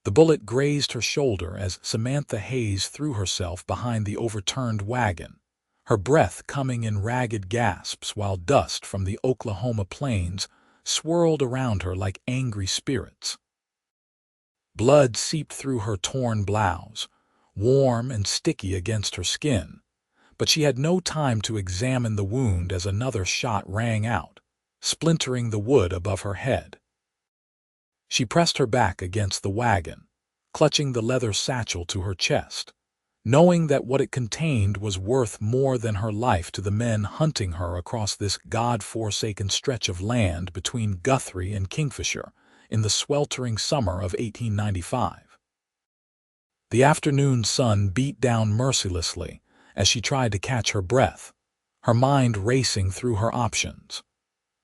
The bullet grazed her shoulder as Samantha Hayes threw herself behind the overturned wagon, her breath coming in ragged gasps while dust from the Oklahoma plains swirled around her like angry spirits. Blood seeped through her torn blouse, warm and sticky against her skin, but she had no time to examine the wound as another shot rang out, splintering the wood above her head. She pressed her back against the wagon, clutching the leather satchel to her chest, knowing that what it contained was worth more than her life to the men hunting her across this God-forsaken stretch of land between Guthrie and Kingfisher in the sweltering summer of 1895. The afternoon sun beat down mercilessly as she tried to catch her breath, her mind racing through her options.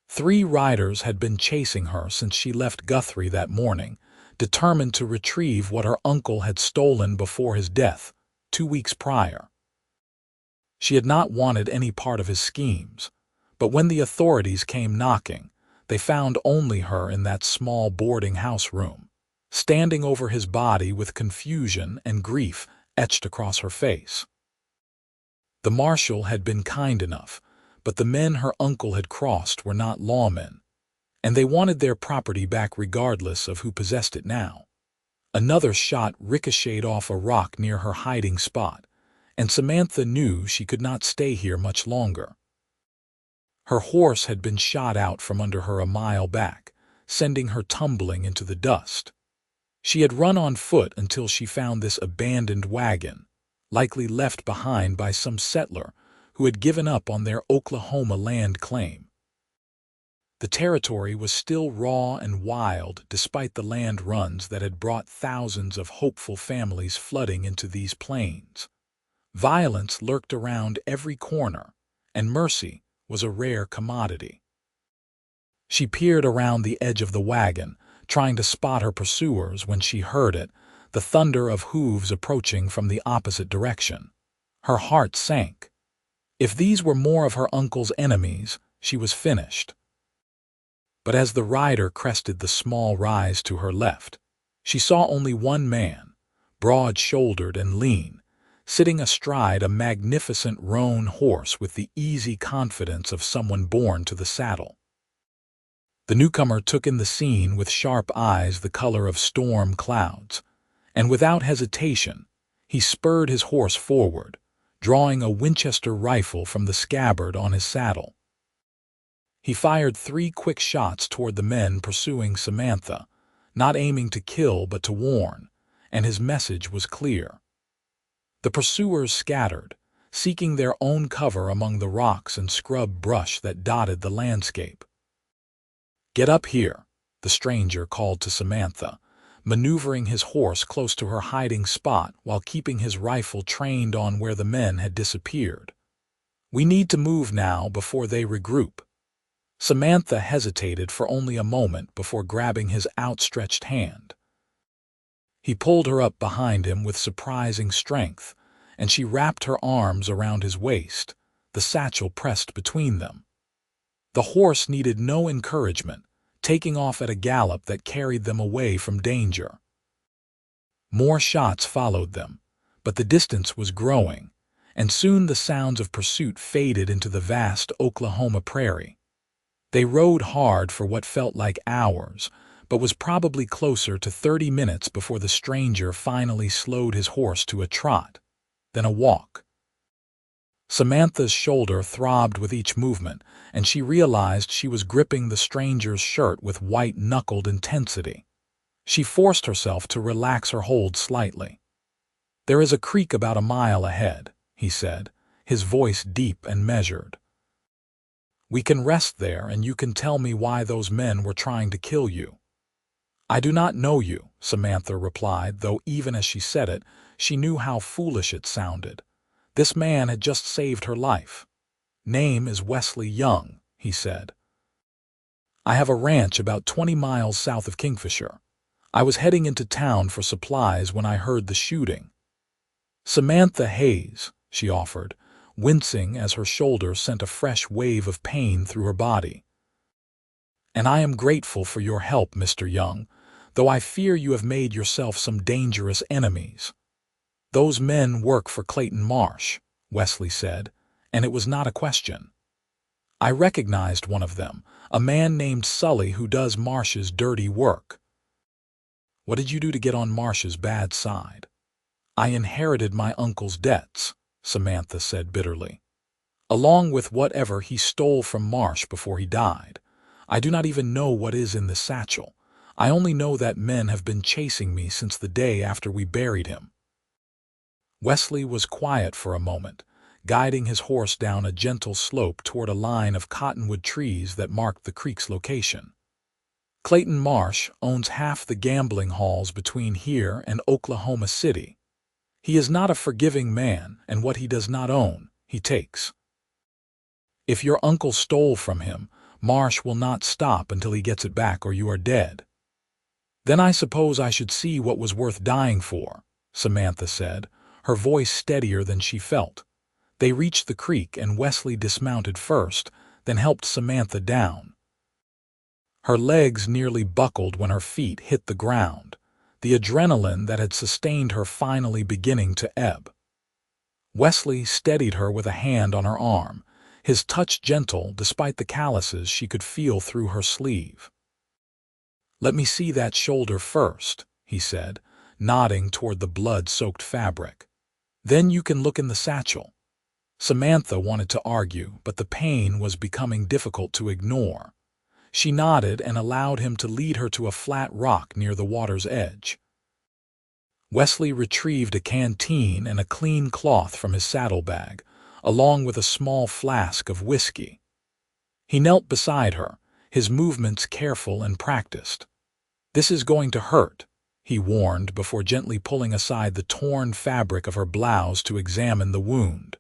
3 riders had been chasing her since she left Guthrie that morning, determined to retrieve what her uncle had stolen before his death 2 weeks prior. She had not wanted any part of his schemes, but when the authorities came knocking, they found only her in that small boarding house room, standing over his body with confusion and grief etched across her face. The marshal had been kind enough, but the men her uncle had crossed were not lawmen, and they wanted their property back regardless of who possessed it now. Another shot ricocheted off a rock near her hiding spot, and Samantha knew she could not stay here much longer. Her horse had been shot out from under her a mile back, sending her tumbling into the dust. She had run on foot until she found this abandoned wagon, likely left behind by some settler who had given up on their Oklahoma land claim. The territory was still raw and wild despite the land runs that had brought thousands of hopeful families flooding into these plains. Violence lurked around every corner, and mercy was a rare commodity. She peered around the edge of the wagon, trying to spot her pursuers when she heard it, the thunder of hooves approaching from the opposite direction. Her heart sank. If these were more of her uncle's enemies, she was finished. But as the rider crested the small rise to her left, she saw only one man, broad-shouldered and lean, sitting astride a magnificent roan horse with the easy confidence of someone born to the saddle. The newcomer took in the scene with sharp eyes the color of storm clouds, and without hesitation, he spurred his horse forward, drawing a Winchester rifle from the scabbard on his saddle. He fired 3 quick shots toward the men pursuing Samantha, not aiming to kill but to warn, and his message was clear. The pursuers scattered, seeking their own cover among the rocks and scrub brush that dotted the landscape. "Get up here," the stranger called to Samantha, maneuvering his horse close to her hiding spot while keeping his rifle trained on where the men had disappeared. "We need to move now before they regroup." Samantha hesitated for only a moment before grabbing his outstretched hand. He pulled her up behind him with surprising strength, and she wrapped her arms around his waist, the satchel pressed between them. The horse needed no encouragement, taking off at a gallop that carried them away from danger. More shots followed them, but the distance was growing, and soon the sounds of pursuit faded into the vast Oklahoma prairie. They rode hard for what felt like hours, but was probably closer to 30 minutes before the stranger finally slowed his horse to a trot, then a walk. Samantha's shoulder throbbed with each movement, and she realized she was gripping the stranger's shirt with white-knuckled intensity. She forced herself to relax her hold slightly. "There is a creek about a mile ahead," he said, his voice deep and measured. "We can rest there and you can tell me why those men were trying to kill you." "I do not know you," Samantha replied, though even as she said it, she knew how foolish it sounded. This man had just saved her life. "Name is Wesley Young," he said. "I have a ranch about 20 miles south of Kingfisher. I was heading into town for supplies when I heard the shooting." "Samantha Hayes," she offered, wincing as her shoulder sent a fresh wave of pain through her body. "And I am grateful for your help, Mr. Young, though I fear you have made yourself some dangerous enemies." "Those men work for Clayton Marsh," Wesley said, and it was not a question. I recognized one of them, a man named Sully who does Marsh's dirty work. "What did you do to get on Marsh's bad side?" "I inherited my uncle's debts," Samantha said bitterly, "along with whatever he stole from Marsh before he died. I do not even know what is in the satchel. I only know that men have been chasing me since the day after we buried him." Wesley was quiet for a moment, guiding his horse down a gentle slope toward a line of cottonwood trees that marked the creek's location. "Clayton Marsh owns half the gambling halls between here and Oklahoma City. He is not a forgiving man, and what he does not own, he takes. If your uncle stole from him, Marsh will not stop until he gets it back or you are dead." "Then I suppose I should see what was worth dying for," Samantha said, her voice steadier than she felt. They reached the creek and Wesley dismounted first, then helped Samantha down. Her legs nearly buckled when her feet hit the ground, the adrenaline that had sustained her finally beginning to ebb. Wesley steadied her with a hand on her arm, his touch gentle despite the calluses she could feel through her sleeve. "Let me see that shoulder first," he said, nodding toward the blood-soaked fabric. "Then you can look in the satchel." Samantha wanted to argue, but the pain was becoming difficult to ignore. She nodded and allowed him to lead her to a flat rock near the water's edge. Wesley retrieved a canteen and a clean cloth from his saddlebag, along with a small flask of whiskey. He knelt beside her, his movements careful and practiced. "This is going to hurt," he warned before gently pulling aside the torn fabric of her blouse to examine the wound.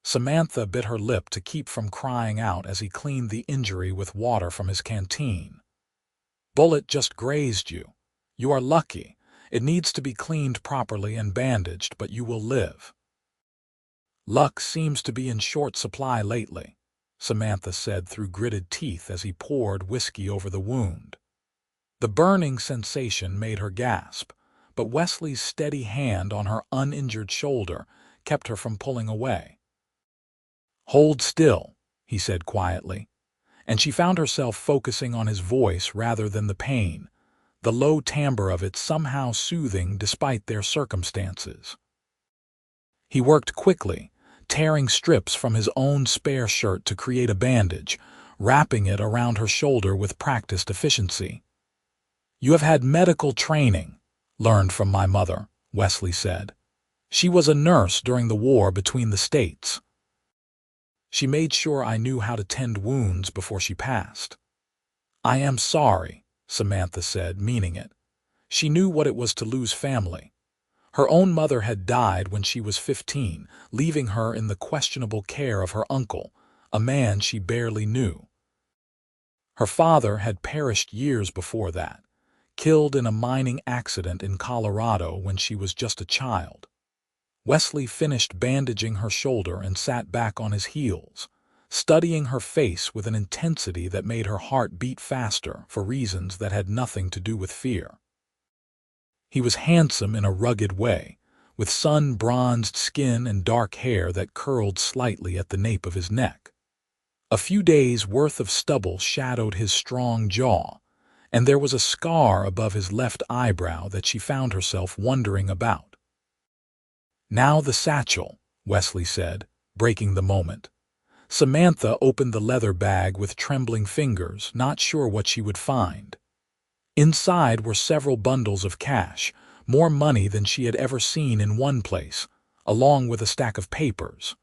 Samantha bit her lip to keep from crying out as he cleaned the injury with water from his canteen. "Bullet just grazed you. You are lucky. It needs to be cleaned properly and bandaged, but you will live." "Luck seems to be in short supply lately," Samantha said through gritted teeth as he poured whiskey over the wound. The burning sensation made her gasp, but Wesley's steady hand on her uninjured shoulder kept her from pulling away. "Hold still," he said quietly, and she found herself focusing on his voice rather than the pain, the low timbre of it somehow soothing despite their circumstances. He worked quickly, tearing strips from his own spare shirt to create a bandage, wrapping it around her shoulder with practiced efficiency. "You have had medical training," learned from my mother, Wesley said. "She was a nurse during the war between the states. She made sure I knew how to tend wounds before she passed." "I am sorry," Samantha said, meaning it. She knew what it was to lose family. Her own mother had died when she was 15, leaving her in the questionable care of her uncle, a man she barely knew. Her father had perished years before that, killed in a mining accident in Colorado when she was just a child. Wesley finished bandaging her shoulder and sat back on his heels, studying her face with an intensity that made her heart beat faster for reasons that had nothing to do with fear. He was handsome in a rugged way, with sun-bronzed skin and dark hair that curled slightly at the nape of his neck. A few days' worth of stubble shadowed his strong jaw, and there was a scar above his left eyebrow that she found herself wondering about. "Now the satchel," Wesley said, breaking the moment. Samantha opened the leather bag with trembling fingers, not sure what she would find. Inside were several bundles of cash, more money than she had ever seen in one place, along with a stack of papers.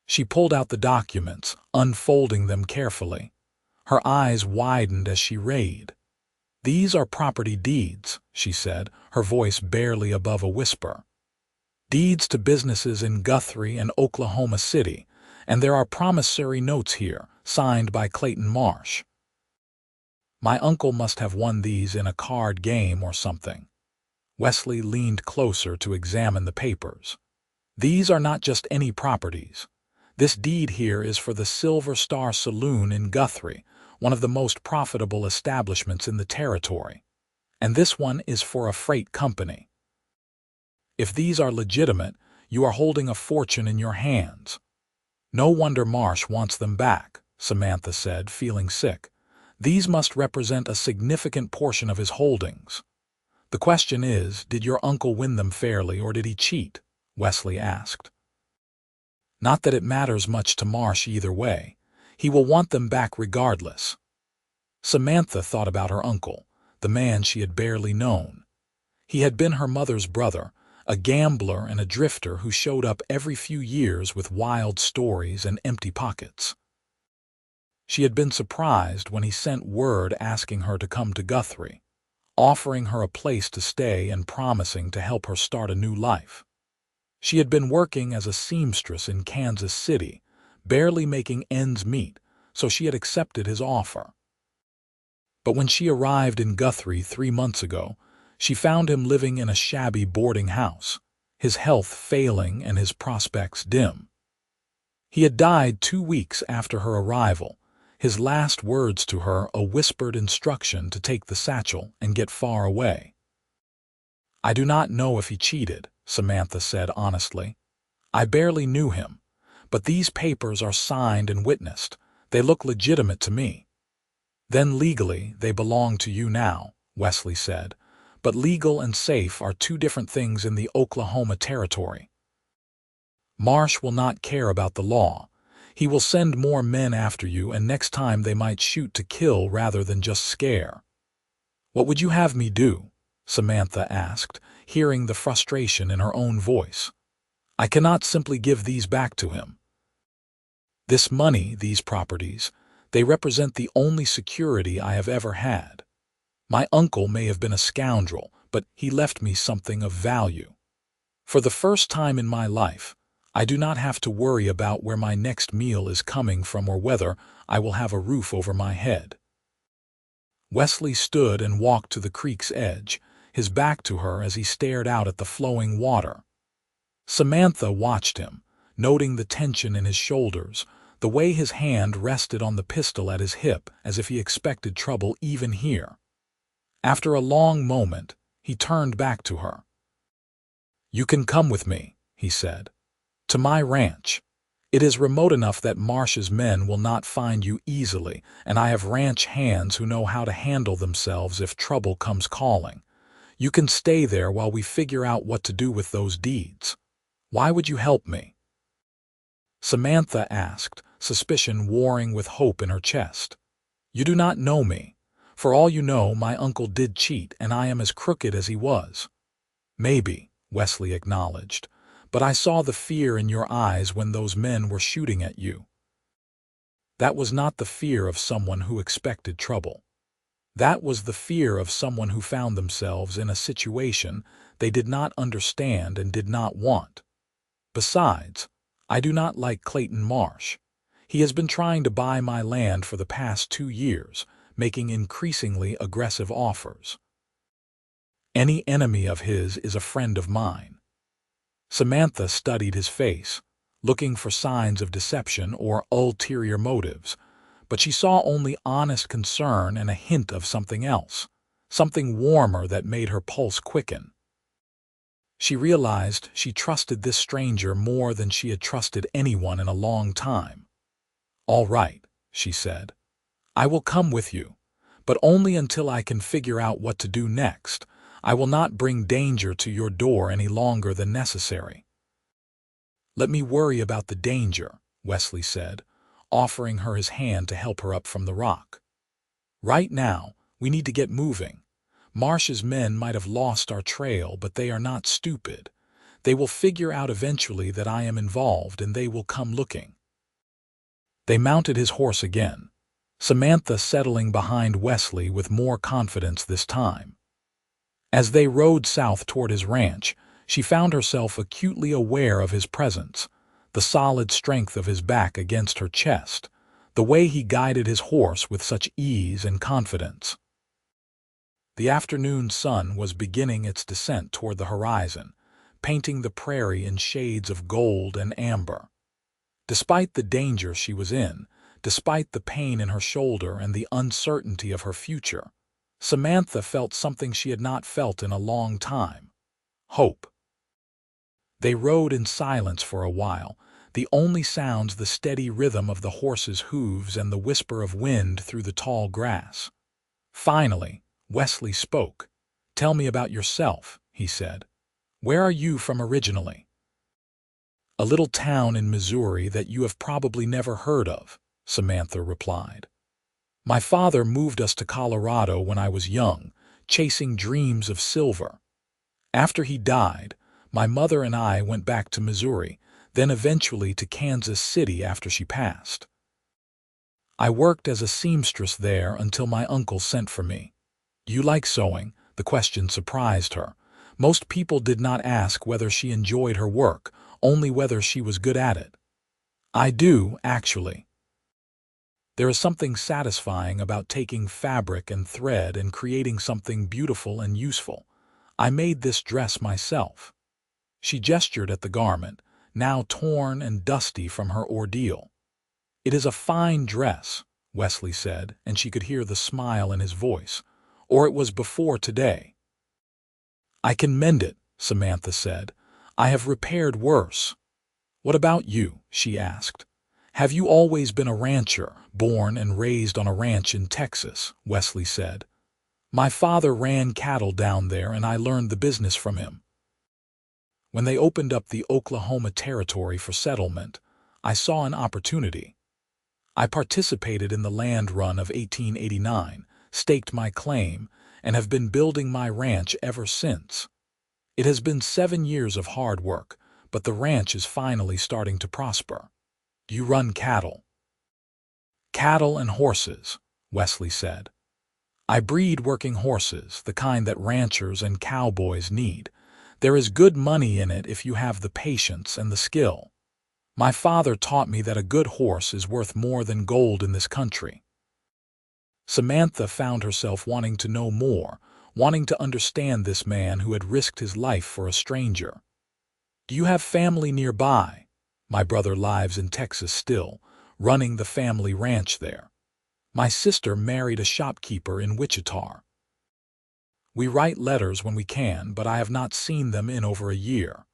She pulled out the documents, unfolding them carefully. Her eyes widened as she read. "These are property deeds," she said, her voice barely above a whisper. "Deeds to businesses in Guthrie and Oklahoma City, and there are promissory notes here, signed by Clayton Marsh. My uncle must have won these in a card game or something." Wesley leaned closer to examine the papers. "These are not just any properties. This deed here is for the Silver Star Saloon in Guthrie, one of the most profitable establishments in the territory. And this one is for a freight company. If these are legitimate, you are holding a fortune in your hands. No wonder Marsh wants them back, Samantha said, feeling sick. These must represent a significant portion of his holdings. The question is, did your uncle win them fairly or did he cheat? Wesley asked. Not that it matters much to Marsh either way. He will want them back regardless. Samantha thought about her uncle, the man she had barely known. He had been her mother's brother, a gambler and a drifter who showed up every few years with wild stories and empty pockets. She had been surprised when he sent word asking her to come to Guthrie, offering her a place to stay and promising to help her start a new life. She had been working as a seamstress in Kansas City, barely making ends meet, so she had accepted his offer. But when she arrived in Guthrie 3 months ago, she found him living in a shabby boarding house, his health failing and his prospects dim. He had died 2 weeks after her arrival, his last words to her a whispered instruction to take the satchel and get far away. I do not know if he cheated, Samantha said honestly. I barely knew him, but these papers are signed and witnessed. They look legitimate to me. Then legally, they belong to you now, Wesley said, but legal and safe are 2 different things in the Oklahoma territory. Marsh will not care about the law. He will send more men after you, and next time they might shoot to kill rather than just scare. What would you have me do? Samantha asked, hearing the frustration in her own voice. I cannot simply give these back to him. This money, these properties, they represent the only security I have ever had. My uncle may have been a scoundrel, but he left me something of value. For the first time in my life, I do not have to worry about where my next meal is coming from or whether I will have a roof over my head. Wesley stood and walked to the creek's edge, his back to her as he stared out at the flowing water. Samantha watched him, noting the tension in his shoulders, the way his hand rested on the pistol at his hip as if he expected trouble even here. After a long moment, he turned back to her. You can come with me, he said, to my ranch. It is remote enough that Marsh's men will not find you easily, and I have ranch hands who know how to handle themselves if trouble comes calling. You can stay there while we figure out what to do with those deeds. Why would you help me? Samantha asked, suspicion warring with hope in her chest. You do not know me. For all you know, my uncle did cheat, and I am as crooked as he was. Maybe, Wesley acknowledged, but I saw the fear in your eyes when those men were shooting at you. That was not the fear of someone who expected trouble. That was the fear of someone who found themselves in a situation they did not understand and did not want. Besides, I do not like Clayton Marsh. He has been trying to buy my land for the past 2 years, making increasingly aggressive offers. Any enemy of his is a friend of mine. Samantha studied his face, looking for signs of deception or ulterior motives, but she saw only honest concern and a hint of something else, something warmer that made her pulse quicken. She realized she trusted this stranger more than she had trusted anyone in a long time. All right, she said. I will come with you, but only until I can figure out what to do next. I will not bring danger to your door any longer than necessary. Let me worry about the danger, Wesley said, offering her his hand to help her up from the rock. Right now, we need to get moving. Marsh's men might have lost our trail, but they are not stupid. They will figure out eventually that I am involved, and they will come looking. They mounted his horse again, Samantha settling behind Wesley with more confidence this time. As they rode south toward his ranch, she found herself acutely aware of his presence, the solid strength of his back against her chest, the way he guided his horse with such ease and confidence. The afternoon sun was beginning its descent toward the horizon, painting the prairie in shades of gold and amber. Despite the danger she was in, Despite the pain in her shoulder and the uncertainty of her future, Samantha felt something she had not felt in a long time: hope. They rode in silence for a while, the only sounds the steady rhythm of the horses' hooves and the whisper of wind through the tall grass. Finally, Wesley spoke. "Tell me about yourself," he said. "Where are you from originally?" "A little town in Missouri that you have probably never heard of," Samantha replied. "My father moved us to Colorado when I was young, chasing dreams of silver. After he died, my mother and I went back to Missouri, then eventually to Kansas City after she passed. I worked as a seamstress there until my uncle sent for me." "You like sewing?" The question surprised her. Most people did not ask whether she enjoyed her work, only whether she was good at it. "I do, actually. There is something satisfying about taking fabric and thread and creating something beautiful and useful. I made this dress myself." She gestured at the garment, now torn and dusty from her ordeal. "It is a fine dress," Wesley said, and she could hear the smile in his voice. "Or it was before today." "I can mend it," Samantha said. "I have repaired worse." "What about you?" she asked. "Have you always been a rancher, born and raised on a ranch in Texas?" Wesley said. "My father ran cattle down there and I learned the business from him. When they opened up the Oklahoma Territory for settlement, I saw an opportunity. I participated in the land run of 1889, staked my claim, and have been building my ranch ever since. It has been 7 years of hard work, but the ranch is finally starting to prosper." "You run cattle?" "Cattle and horses," Wesley said. "I breed working horses, the kind that ranchers and cowboys need. There is good money in it if you have the patience and the skill. My father taught me that a good horse is worth more than gold in this country." Samantha found herself wanting to know more, wanting to understand this man who had risked his life for a stranger. "Do you have family nearby?" "My brother lives in Texas still, running the family ranch there. My sister married a shopkeeper in Wichita. We write letters when we can, but I have not seen them in over a year.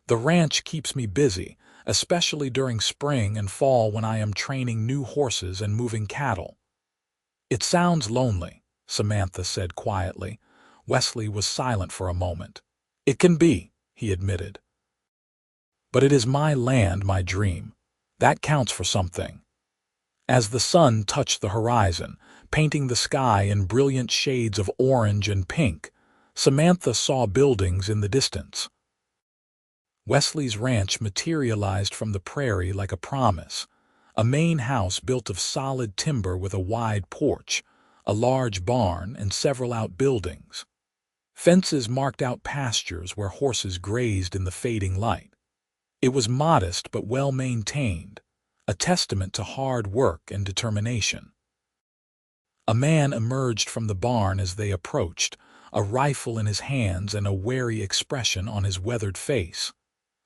The ranch keeps me busy, especially during spring and fall when I am training new horses and moving cattle." "It sounds lonely," Samantha said quietly. Wesley was silent for a moment. "It can be," he admitted. "But it is my land, my dream. That counts for something." As the sun touched the horizon, painting the sky in brilliant shades of orange and pink, Samantha saw buildings in the distance. Wesley's ranch materialized from the prairie like a promise. A main house built of solid timber with a wide porch, a large barn, and several outbuildings. Fences marked out pastures where horses grazed in the fading light. It was modest but well maintained, a testament to hard work and determination. A man emerged from the barn as they approached, a rifle in his hands and a wary expression on his weathered face.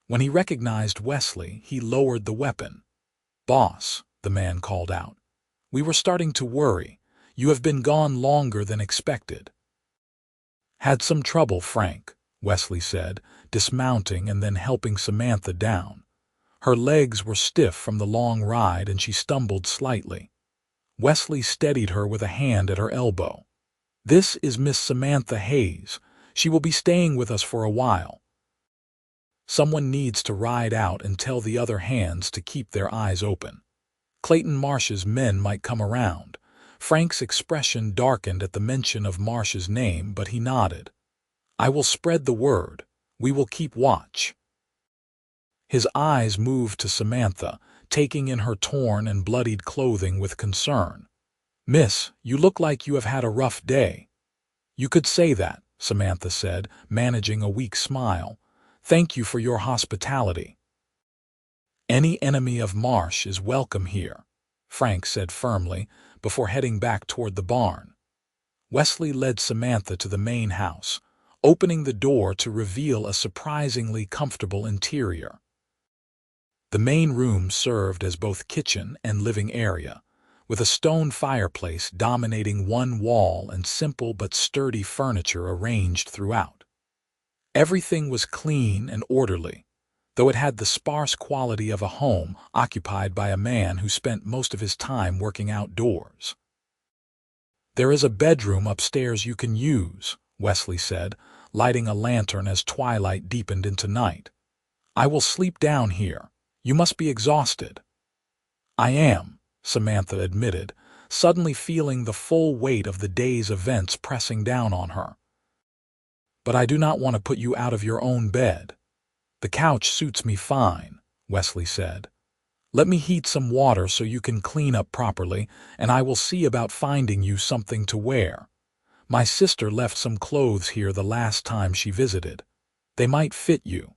When he recognized Wesley, he lowered the weapon. "Boss," the man called out, "we were starting to worry. You have been gone longer than expected." "Had some trouble, Frank," Wesley said, dismounting and then helping Samantha down. Her legs were stiff from the long ride and she stumbled slightly. Wesley steadied her with a hand at her elbow. "This is Miss Samantha Hayes. She will be staying with us for a while. Someone needs to ride out and tell the other hands to keep their eyes open. Clayton Marsh's men might come around." Frank's expression darkened at the mention of Marsh's name, but he nodded. "I will spread the word. We will keep watch." His eyes moved to Samantha, taking in her torn and bloodied clothing with concern. "Miss, you look like you have had a rough day." "You could say that," Samantha said, managing a weak smile. "Thank you for your hospitality." "Any enemy of Marsh is welcome here," Frank said firmly, before heading back toward the barn. Wesley led Samantha to the main house, opening the door to reveal a surprisingly comfortable interior. The main room served as both kitchen and living area, with a stone fireplace dominating one wall and simple but sturdy furniture arranged throughout. Everything was clean and orderly, though it had the sparse quality of a home occupied by a man who spent most of his time working outdoors. "There is a bedroom upstairs you can use," Wesley said, lighting a lantern as twilight deepened into night. "I will sleep down here. You must be exhausted." "I am," Samantha admitted, suddenly feeling the full weight of the day's events pressing down on her. "But I do not want to put you out of your own bed." "The couch suits me fine," Wesley said. "Let me heat some water so you can clean up properly, and I will see about finding you something to wear. My sister left some clothes here the last time she visited. They might fit you."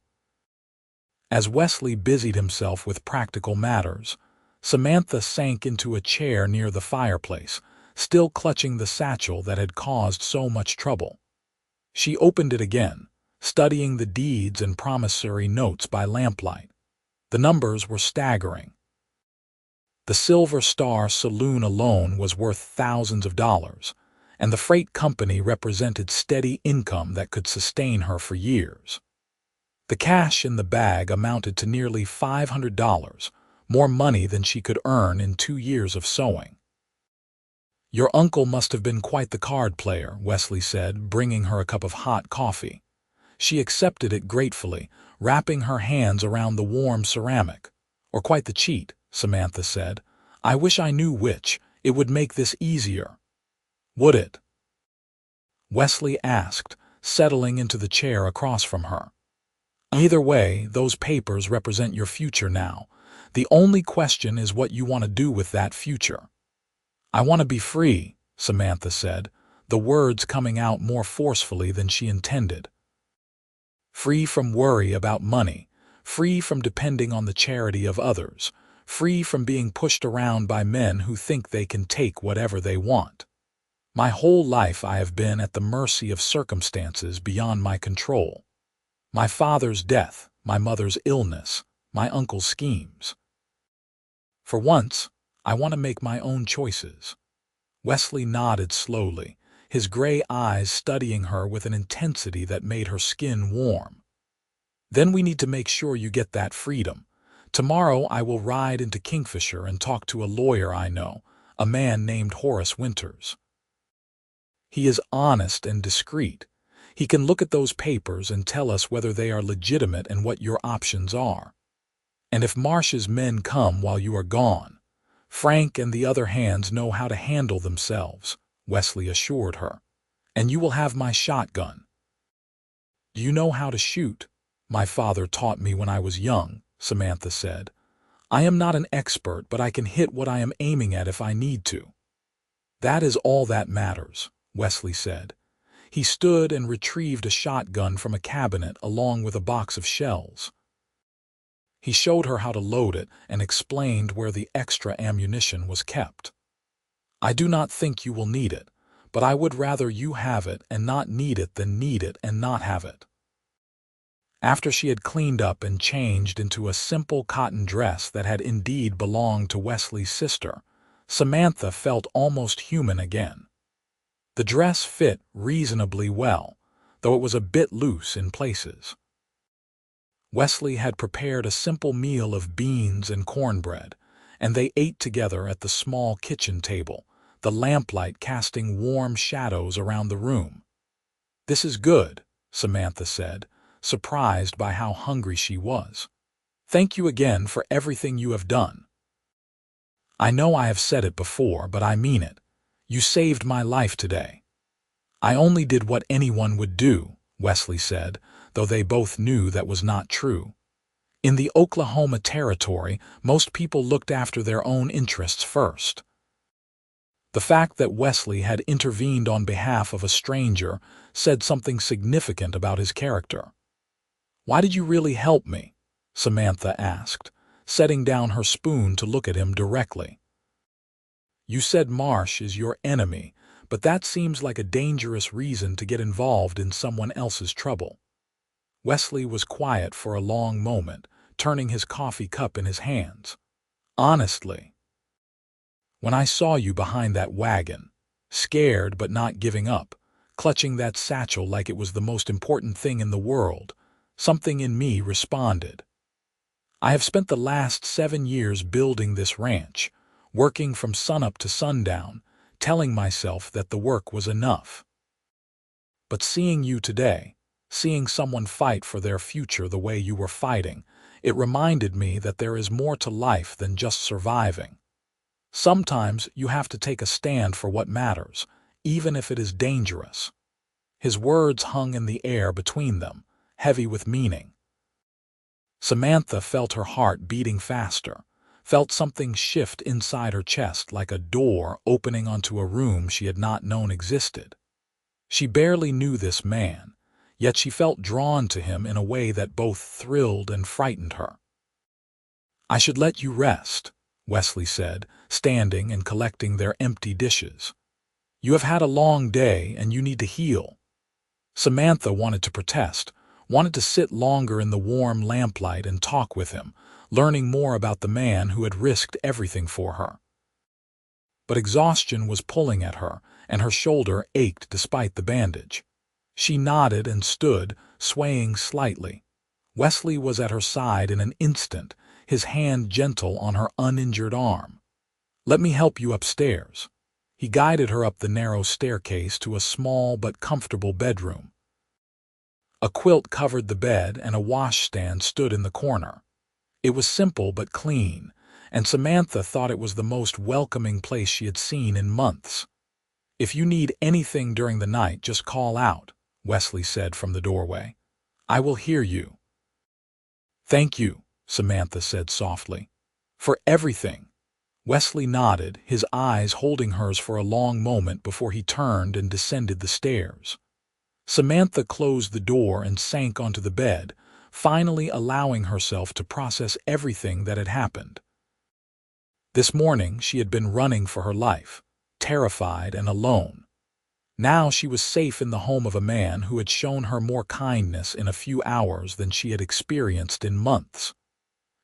As Wesley busied himself with practical matters, Samantha sank into a chair near the fireplace, still clutching the satchel that had caused so much trouble. She opened it again, studying the deeds and promissory notes by lamplight. The numbers were staggering. The Silver Star Saloon alone was worth thousands of dollars, and the freight company represented steady income that could sustain her for years. The cash in the bag amounted to nearly $500, more money than she could earn in 2 years of sewing. "Your uncle must have been quite the card player," Wesley said, bringing her a cup of hot coffee. She accepted it gratefully, wrapping her hands around the warm ceramic. "Or quite the cheat," Samantha said. "I wish I knew which. It would make this easier." "Would it?" Wesley asked, settling into the chair across from her. "Either way, those papers represent your future now. The only question is what you want to do with that future." "I want to be free," Samantha said, the words coming out more forcefully than she intended. "Free from worry about money, free from depending on the charity of others, free from being pushed around by men who think they can take whatever they want. My whole life I have been at the mercy of circumstances beyond my control. My father's death, my mother's illness, my uncle's schemes. For once, I want to make my own choices." Wesley nodded slowly, his gray eyes studying her with an intensity that made her skin warm. "Then we need to make sure you get that freedom. Tomorrow I will ride into Kingfisher and talk to a lawyer I know, a man named Horace Winters. He is honest and discreet. He can look at those papers and tell us whether they are legitimate and what your options are. And if Marsh's men come while you are gone, Frank and the other hands know how to handle themselves," Wesley assured her. "And you will have my shotgun." "Do you know how to shoot?" "My father taught me when I was young," Samantha said. "I am not an expert, but I can hit what I am aiming at if I need to." "That is all that matters," Wesley said. He stood and retrieved a shotgun from a cabinet along with a box of shells. He showed her how to load it and explained where the extra ammunition was kept. "I do not think you will need it, but I would rather you have it and not need it than need it and not have it." After she had cleaned up and changed into a simple cotton dress that had indeed belonged to Wesley's sister, Samantha felt almost human again. The dress fit reasonably well, though it was a bit loose in places. Wesley had prepared a simple meal of beans and cornbread, and they ate together at the small kitchen table, the lamplight casting warm shadows around the room. "This is good," Samantha said, surprised by how hungry she was. "Thank you again for everything you have done. I know I have said it before, but I mean it. You saved my life today." "I only did what anyone would do," Wesley said, though they both knew that was not true. In the Oklahoma Territory, most people looked after their own interests first. The fact that Wesley had intervened on behalf of a stranger said something significant about his character. "Why did you really help me?" Samantha asked, setting down her spoon to look at him directly. "You said Marsh is your enemy, but that seems like a dangerous reason to get involved in someone else's trouble." Wesley was quiet for a long moment, turning his coffee cup in his hands. "Honestly, when I saw you behind that wagon, scared but not giving up, clutching that satchel like it was the most important thing in the world, something in me responded. I have spent the last 7 years building this ranch, working from sunup to sundown, telling myself that the work was enough. But seeing you today, seeing someone fight for their future the way you were fighting, it reminded me that there is more to life than just surviving. Sometimes you have to take a stand for what matters, even if it is dangerous." His words hung in the air between them, heavy with meaning. Samantha felt her heart beating faster, felt something shift inside her chest like a door opening onto a room she had not known existed. She barely knew this man, yet she felt drawn to him in a way that both thrilled and frightened her. "I should let you rest," Wesley said, standing and collecting their empty dishes. "You have had a long day and you need to heal." Samantha wanted to protest, wanted to sit longer in the warm lamplight and talk with him, learning more about the man who had risked everything for her. But exhaustion was pulling at her, and her shoulder ached despite the bandage. She nodded and stood, swaying slightly. Wesley was at her side in an instant, his hand gentle on her uninjured arm. "Let me help you upstairs." He guided her up the narrow staircase to a small but comfortable bedroom. A quilt covered the bed and a washstand stood in the corner. It was simple but clean, and Samantha thought it was the most welcoming place she had seen in months. "If you need anything during the night, just call out," Wesley said from the doorway. "I will hear you." "Thank you," Samantha said softly. "For everything." Wesley nodded, his eyes holding hers for a long moment before he turned and descended the stairs. Samantha closed the door and sank onto the bed, finally allowing herself to process everything that had happened. This morning she had been running for her life, terrified and alone. Now she was safe in the home of a man who had shown her more kindness in a few hours than she had experienced in months.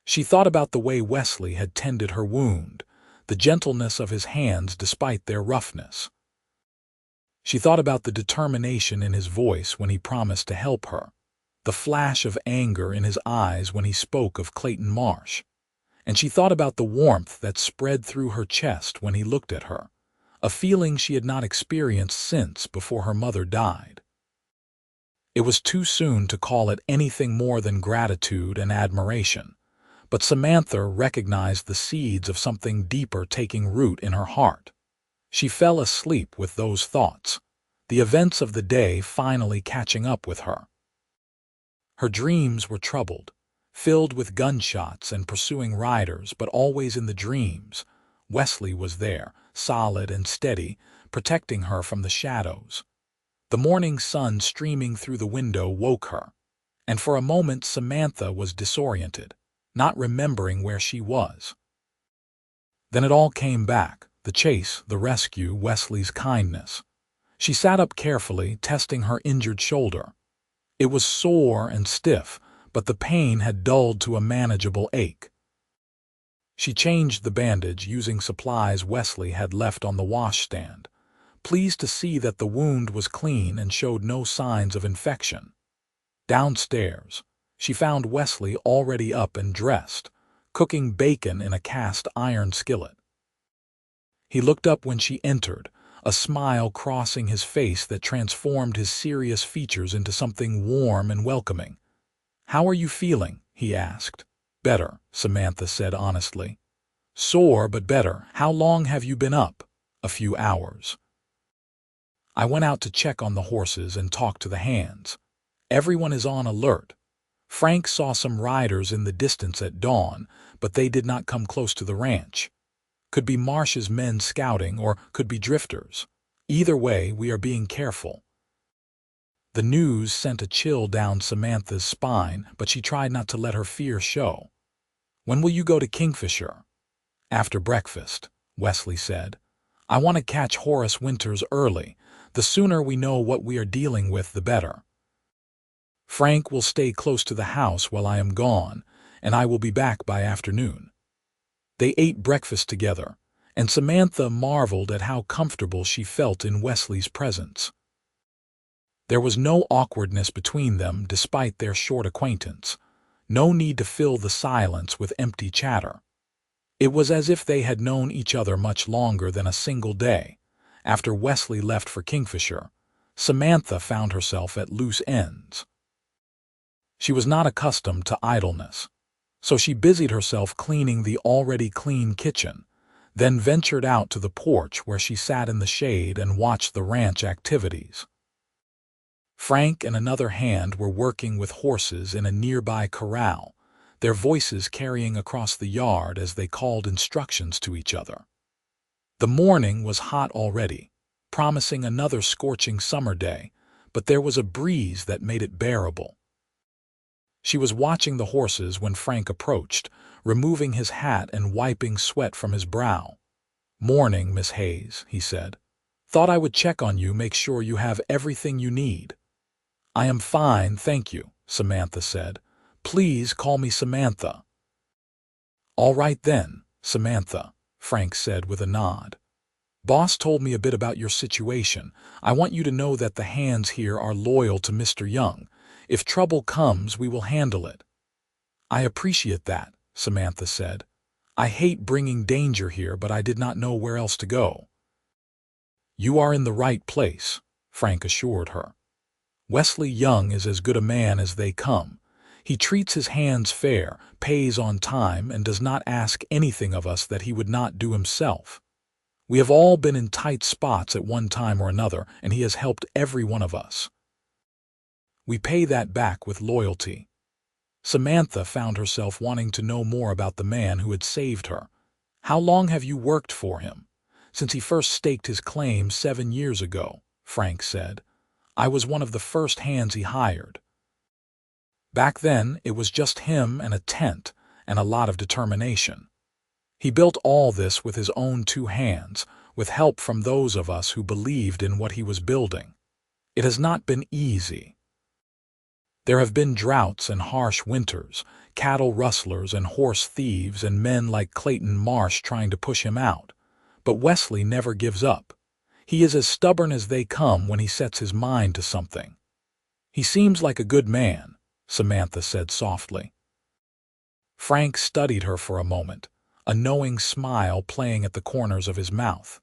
She thought about the way Wesley had tended her wound, the gentleness of his hands despite their roughness. She thought about the determination in his voice when he promised to help her, the flash of anger in his eyes when he spoke of Clayton Marsh, and she thought about the warmth that spread through her chest when he looked at her, a feeling she had not experienced since before her mother died. It was too soon to call it anything more than gratitude and admiration, but Samantha recognized the seeds of something deeper taking root in her heart. She fell asleep with those thoughts, the events of the day finally catching up with her. Her dreams were troubled, filled with gunshots and pursuing riders, but always in the dreams, Wesley was there, solid and steady, protecting her from the shadows. The morning sun streaming through the window woke her, and for a moment Samantha was disoriented, not remembering where she was. Then it all came back, the chase, the rescue, Wesley's kindness. She sat up carefully, testing her injured shoulder. It was sore and stiff, but the pain had dulled to a manageable ache. She changed the bandage using supplies Wesley had left on the washstand, pleased to see that the wound was clean and showed no signs of infection. Downstairs, she found Wesley already up and dressed, cooking bacon in a cast iron skillet. He looked up when she entered, a smile crossing his face that transformed his serious features into something warm and welcoming. "How are you feeling?" he asked. "Better," Samantha said honestly. "Sore, but better. How long have you been up?" "A few hours. I went out to check on the horses and talk to the hands. Everyone is on alert. Frank saw some riders in the distance at dawn, but they did not come close to the ranch. Could be Marsh's men scouting or could be drifters. Either way, we are being careful." The news sent a chill down Samantha's spine, but she tried not to let her fear show. "When will you go to Kingfisher?" "After breakfast," Wesley said. "I want to catch Horace Winters early. The sooner we know what we are dealing with, the better. Frank will stay close to the house while I am gone, and I will be back by afternoon." They ate breakfast together, and Samantha marveled at how comfortable she felt in Wesley's presence. There was no awkwardness between them despite their short acquaintance, no need to fill the silence with empty chatter. It was as if they had known each other much longer than a single day. After Wesley left for Kingfisher, Samantha found herself at loose ends. She was not accustomed to idleness, so she busied herself cleaning the already clean kitchen, then ventured out to the porch where she sat in the shade and watched the ranch activities. Frank and another hand were working with horses in a nearby corral, their voices carrying across the yard as they called instructions to each other. The morning was hot already, promising another scorching summer day, but there was a breeze that made it bearable. She was watching the horses when Frank approached, removing his hat and wiping sweat from his brow. "Morning, Miss Hayes," he said. "Thought I would check on you, make sure you have everything you need." "I am fine, thank you," Samantha said. "Please call me Samantha." "All right then, Samantha," Frank said with a nod. "Boss told me a bit about your situation. I want you to know that the hands here are loyal to Mr. Young. If trouble comes, we will handle it." "I appreciate that," Samantha said. "I hate bringing danger here, but I did not know where else to go." "You are in the right place," Frank assured her. "Wesley Young is as good a man as they come. He treats his hands fair, pays on time, and does not ask anything of us that he would not do himself. We have all been in tight spots at one time or another, and he has helped every one of us. We pay that back with loyalty." Samantha found herself wanting to know more about the man who had saved her. "How long have you worked for him?" "Since he first staked his claim 7 years ago," Frank said. "I was one of the first hands he hired. Back then, it was just him and a tent and a lot of determination. He built all this with his own 2 hands, with help from those of us who believed in what he was building. It has not been easy. There have been droughts and harsh winters, cattle rustlers and horse thieves and men like Clayton Marsh trying to push him out. But Wesley never gives up. He is as stubborn as they come when he sets his mind to something." "He seems like a good man," Samantha said softly. Frank studied her for a moment, a knowing smile playing at the corners of his mouth.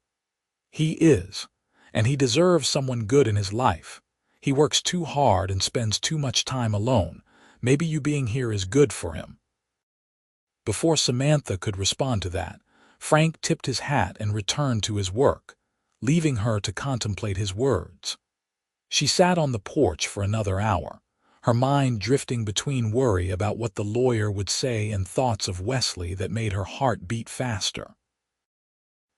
"He is, and he deserves someone good in his life. He works too hard and spends too much time alone. Maybe you being here is good for him." Before Samantha could respond to that, Frank tipped his hat and returned to his work, leaving her to contemplate his words. She sat on the porch for another hour, her mind drifting between worry about what the lawyer would say and thoughts of Wesley that made her heart beat faster.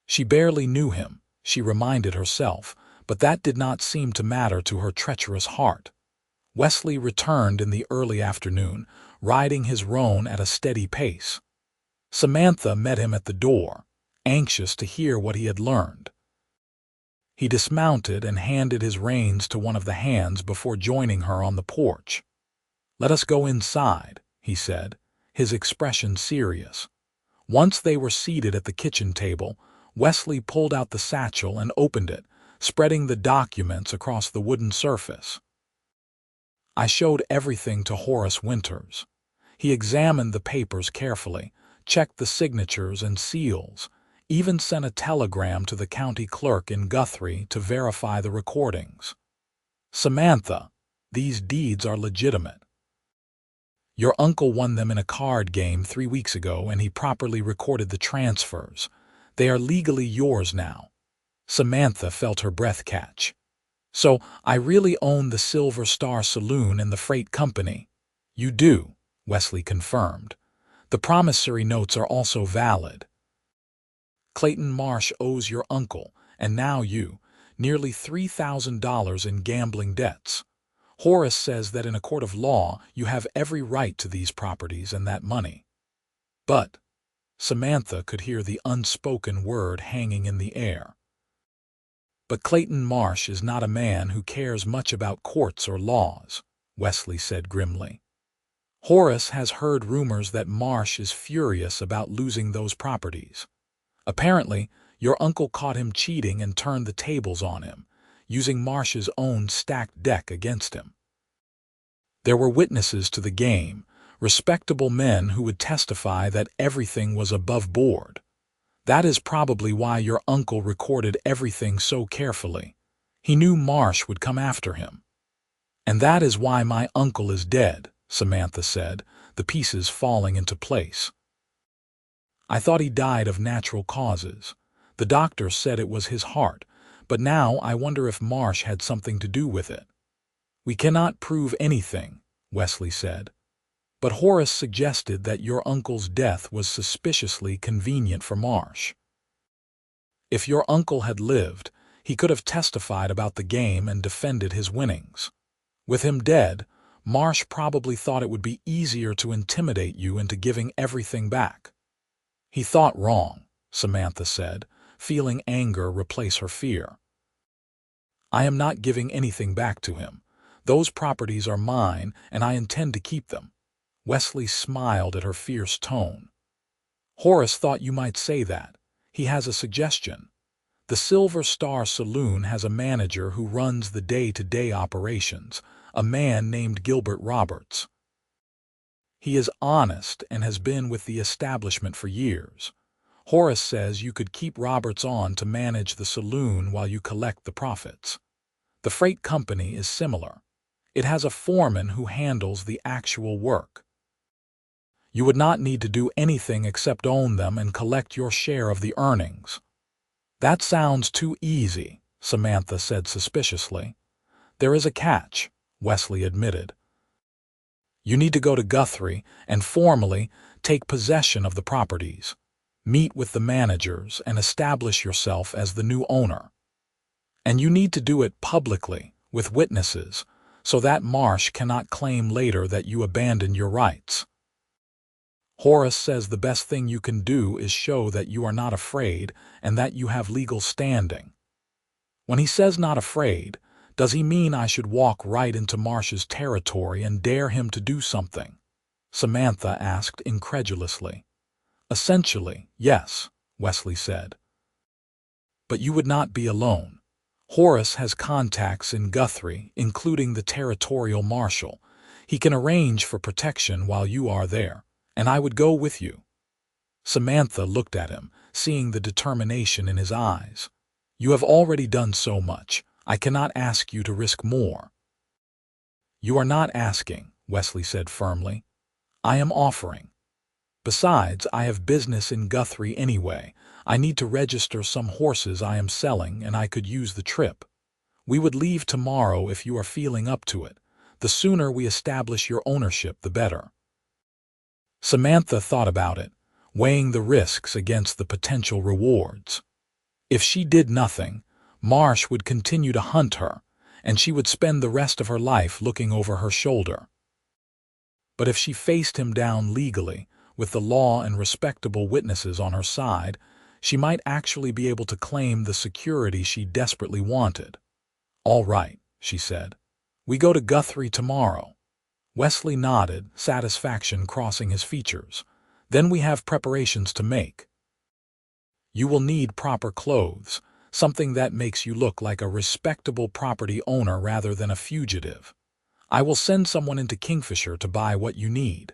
She barely knew him, she reminded herself, but that did not seem to matter to her treacherous heart. Wesley returned in the early afternoon, riding his roan at a steady pace. Samantha met him at the door, anxious to hear what he had learned. He dismounted and handed his reins to one of the hands before joining her on the porch. "Let us go inside," he said, his expression serious. Once they were seated at the kitchen table, Wesley pulled out the satchel and opened it, spreading the documents across the wooden surface. "I showed everything to Horace Winters. He examined the papers carefully, checked the signatures and seals, even sent a telegram to the county clerk in Guthrie to verify the recordings. Samantha, these deeds are legitimate. Your uncle won them in a card game 3 weeks ago, and he properly recorded the transfers. They are legally yours now." Samantha felt her breath catch. "So I really own the Silver Star Saloon and the freight company?" "You do," Wesley confirmed. "The promissory notes are also valid. Clayton Marsh owes your uncle, and now you, nearly $3,000 in gambling debts. Horace says that in a court of law you have every right to these properties and that money. But," Samantha could hear the unspoken word hanging in the air. "But Clayton Marsh is not a man who cares much about courts or laws," Wesley said grimly. Horace has heard rumors that Marsh is furious about losing those properties. Apparently, your uncle caught him cheating and turned the tables on him, using Marsh's own stacked deck against him. There were witnesses to the game, respectable men who would testify that everything was above board. That is probably why your uncle recorded everything so carefully. He knew Marsh would come after him. And that is why my uncle is dead, Samantha said, the pieces falling into place. I thought he died of natural causes. The doctor said it was his heart, but now I wonder if Marsh had something to do with it. We cannot prove anything, Wesley said. But Horace suggested that your uncle's death was suspiciously convenient for Marsh. If your uncle had lived, he could have testified about the game and defended his winnings. With him dead, Marsh probably thought it would be easier to intimidate you into giving everything back. He thought wrong, Samantha said, feeling anger replace her fear. I am not giving anything back to him. Those properties are mine, and I intend to keep them. Wesley smiled at her fierce tone. Horace thought you might say that. He has a suggestion. The Silver Star Saloon has a manager who runs the day-to-day operations, a man named Gilbert Roberts. He is honest and has been with the establishment for years. Horace says you could keep Roberts on to manage the saloon while you collect the profits. The freight company is similar. It has a foreman who handles the actual work. You would not need to do anything except own them and collect your share of the earnings. That sounds too easy, Samantha said suspiciously. There is a catch, Wesley admitted. You need to go to Guthrie and formally take possession of the properties. Meet with the managers and establish yourself as the new owner. And you need to do it publicly, with witnesses, so that Marsh cannot claim later that you abandoned your rights. Horace says the best thing you can do is show that you are not afraid and that you have legal standing. When he says not afraid, does he mean I should walk right into Marsh's territory and dare him to do something? Samantha asked incredulously. Essentially, yes, Wesley said. But you would not be alone. Horace has contacts in Guthrie, including the territorial marshal. He can arrange for protection while you are there, and I would go with you. Samantha looked at him, seeing the determination in his eyes. You have already done so much. I cannot ask you to risk more. You are not asking, Wesley said firmly. I am offering. Besides, I have business in Guthrie anyway. I need to register some horses I am selling, and I could use the trip. We would leave tomorrow if you are feeling up to it. The sooner we establish your ownership, the better. Samantha thought about it, weighing the risks against the potential rewards. If she did nothing, Marsh would continue to hunt her, and she would spend the rest of her life looking over her shoulder. But if she faced him down legally, with the law and respectable witnesses on her side, she might actually be able to claim the security she desperately wanted. All right, she said. We go to Guthrie tomorrow. Wesley nodded, satisfaction crossing his features. Then we have preparations to make. You will need proper clothes, something that makes you look like a respectable property owner rather than a fugitive. I will send someone into Kingfisher to buy what you need.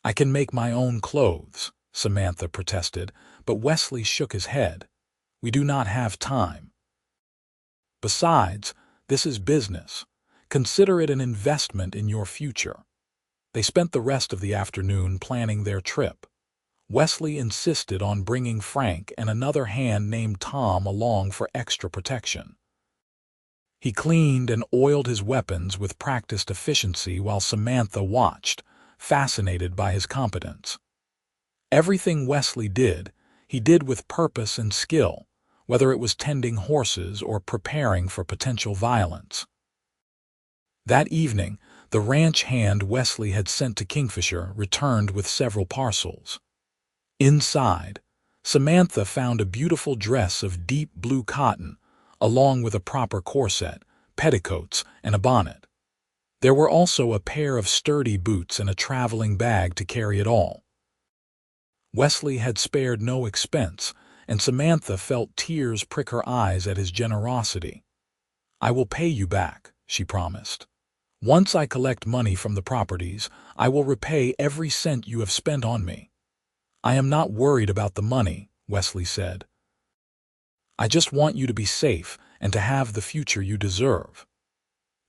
I can make my own clothes, Samantha protested, but Wesley shook his head. We do not have time. Besides, this is business. Consider it an investment in your future. They spent the rest of the afternoon planning their trip. Wesley insisted on bringing Frank and another hand named Tom along for extra protection. He cleaned and oiled his weapons with practiced efficiency while Samantha watched, fascinated by his competence. Everything Wesley did, he did with purpose and skill, whether it was tending horses or preparing for potential violence. That evening, the ranch hand Wesley had sent to Kingfisher returned with several parcels. Inside, Samantha found a beautiful dress of deep blue cotton, along with a proper corset, petticoats, and a bonnet. There were also a pair of sturdy boots and a traveling bag to carry it all. Wesley had spared no expense, and Samantha felt tears prick her eyes at his generosity. "I will pay you back," she promised. "Once I collect money from the properties, I will repay every cent you have spent on me." "I am not worried about the money," Wesley said. "I just want you to be safe and to have the future you deserve."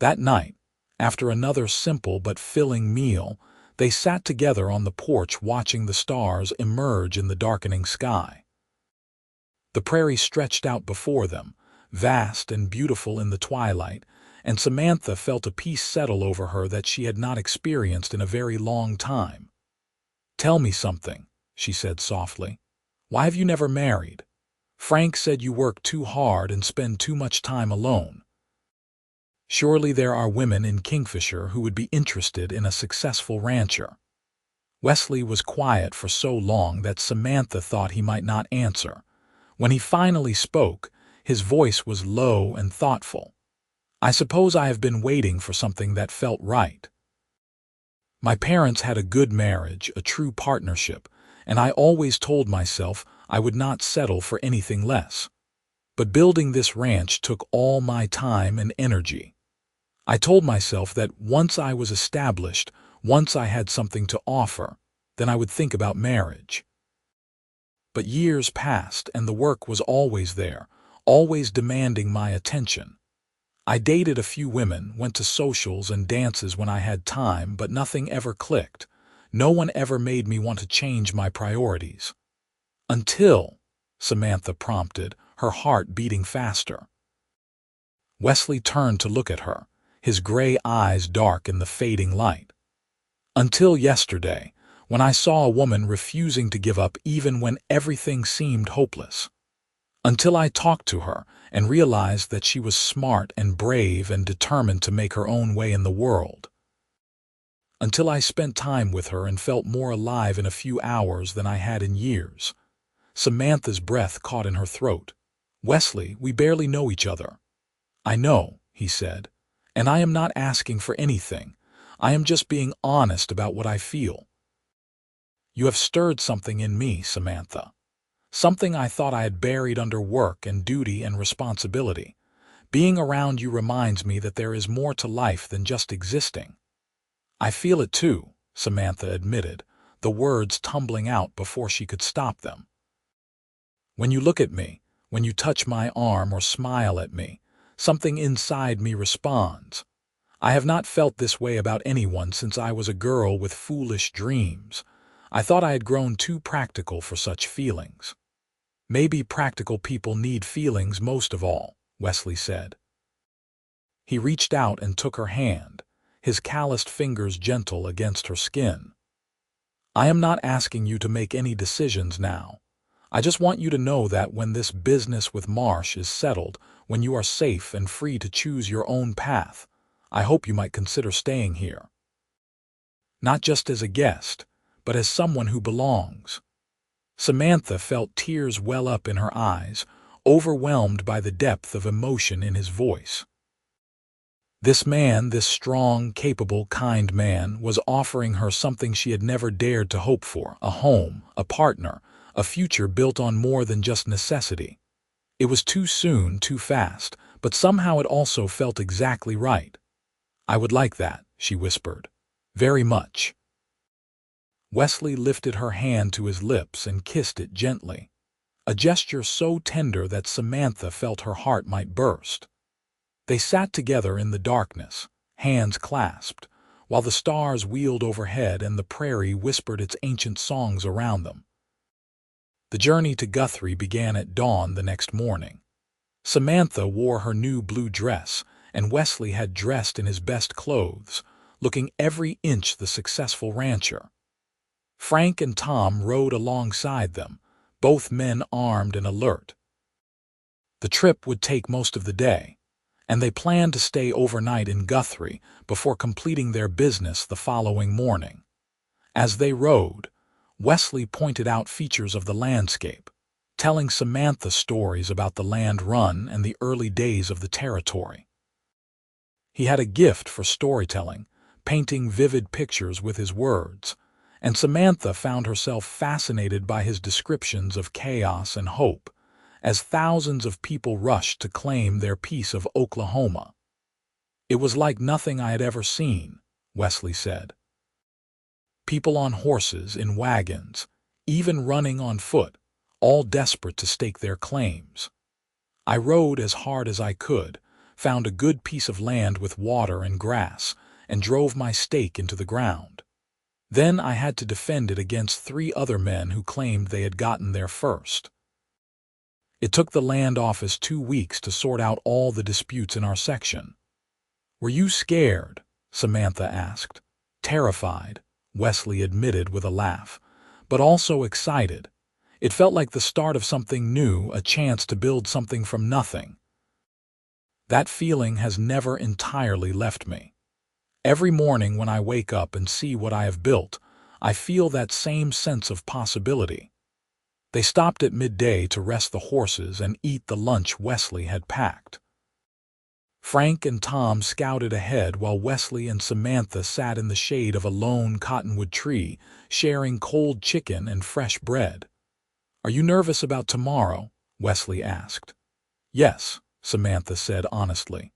That night, after another simple but filling meal, they sat together on the porch watching the stars emerge in the darkening sky. The prairie stretched out before them, vast and beautiful in the twilight, and Samantha felt a peace settle over her that she had not experienced in a very long time. "Tell me something," she said softly. "Why have you never married? Frank said you work too hard and spend too much time alone. Surely there are women in Kingfisher who would be interested in a successful rancher." Wesley was quiet for so long that Samantha thought he might not answer. When he finally spoke, his voice was low and thoughtful. "I suppose I have been waiting for something that felt right. My parents had a good marriage, a true partnership, and I always told myself I would not settle for anything less. But building this ranch took all my time and energy. I told myself that once I was established, once I had something to offer, then I would think about marriage. But years passed and the work was always there, always demanding my attention. I dated a few women, went to socials and dances when I had time, but nothing ever clicked. No one ever made me want to change my priorities." "Until," Samantha prompted, her heart beating faster. Wesley turned to look at her, his gray eyes dark in the fading light. "Until yesterday, when I saw a woman refusing to give up even when everything seemed hopeless. Until I talked to her and realized that she was smart and brave and determined to make her own way in the world. Until I spent time with her and felt more alive in a few hours than I had in years." Samantha's breath caught in her throat. "Wesley, we barely know each other." "I know," he said, "and I am not asking for anything. I am just being honest about what I feel. You have stirred something in me, Samantha. Something I thought I had buried under work and duty and responsibility. Being around you reminds me that there is more to life than just existing." "I feel it too," Samantha admitted, the words tumbling out before she could stop them. "When you look at me, when you touch my arm or smile at me, something inside me responds. I have not felt this way about anyone since I was a girl with foolish dreams. I thought I had grown too practical for such feelings." "Maybe practical people need feelings most of all," Wesley said. He reached out and took her hand, his calloused fingers gentle against her skin. "I am not asking you to make any decisions now. I just want you to know that when this business with Marsh is settled, when you are safe and free to choose your own path, I hope you might consider staying here. Not just as a guest, but as someone who belongs." Samantha felt tears well up in her eyes, overwhelmed by the depth of emotion in his voice. This man, this strong, capable, kind man, was offering her something she had never dared to hope for: a home, a partner, a future built on more than just necessity. It was too soon, too fast, but somehow it also felt exactly right. "I would like that," she whispered. "Very much." Wesley lifted her hand to his lips and kissed it gently, a gesture so tender that Samantha felt her heart might burst. They sat together in the darkness, hands clasped, while the stars wheeled overhead and the prairie whispered its ancient songs around them. The journey to Guthrie began at dawn the next morning. Samantha wore her new blue dress, and Wesley had dressed in his best clothes, looking every inch the successful rancher. Frank and Tom rode alongside them, both men armed and alert. The trip would take most of the day, and they planned to stay overnight in Guthrie before completing their business the following morning. As they rode, Wesley pointed out features of the landscape, telling Samantha stories about the land run and the early days of the territory. He had a gift for storytelling, painting vivid pictures with his words, and Samantha found herself fascinated by his descriptions of chaos and hope, as thousands of people rushed to claim their piece of Oklahoma. "It was like nothing I had ever seen," Wesley said. People on horses, in wagons, even running on foot, all desperate to stake their claims. I rode as hard as I could, found a good piece of land with water and grass, and drove my stake into the ground. Then I had to defend it against 3 other men who claimed they had gotten there first. It took the land office 2 weeks to sort out all the disputes in our section. "Were you scared?" Samantha asked. "Terrified," Wesley admitted with a laugh, "but also excited. It felt like the start of something new, a chance to build something from nothing. That feeling has never entirely left me. Every morning when I wake up and see what I have built, I feel that same sense of possibility." They stopped at midday to rest the horses and eat the lunch Wesley had packed. Frank and Tom scouted ahead while Wesley and Samantha sat in the shade of a lone cottonwood tree, sharing cold chicken and fresh bread. "Are you nervous about tomorrow?" Wesley asked. "Yes," Samantha said honestly,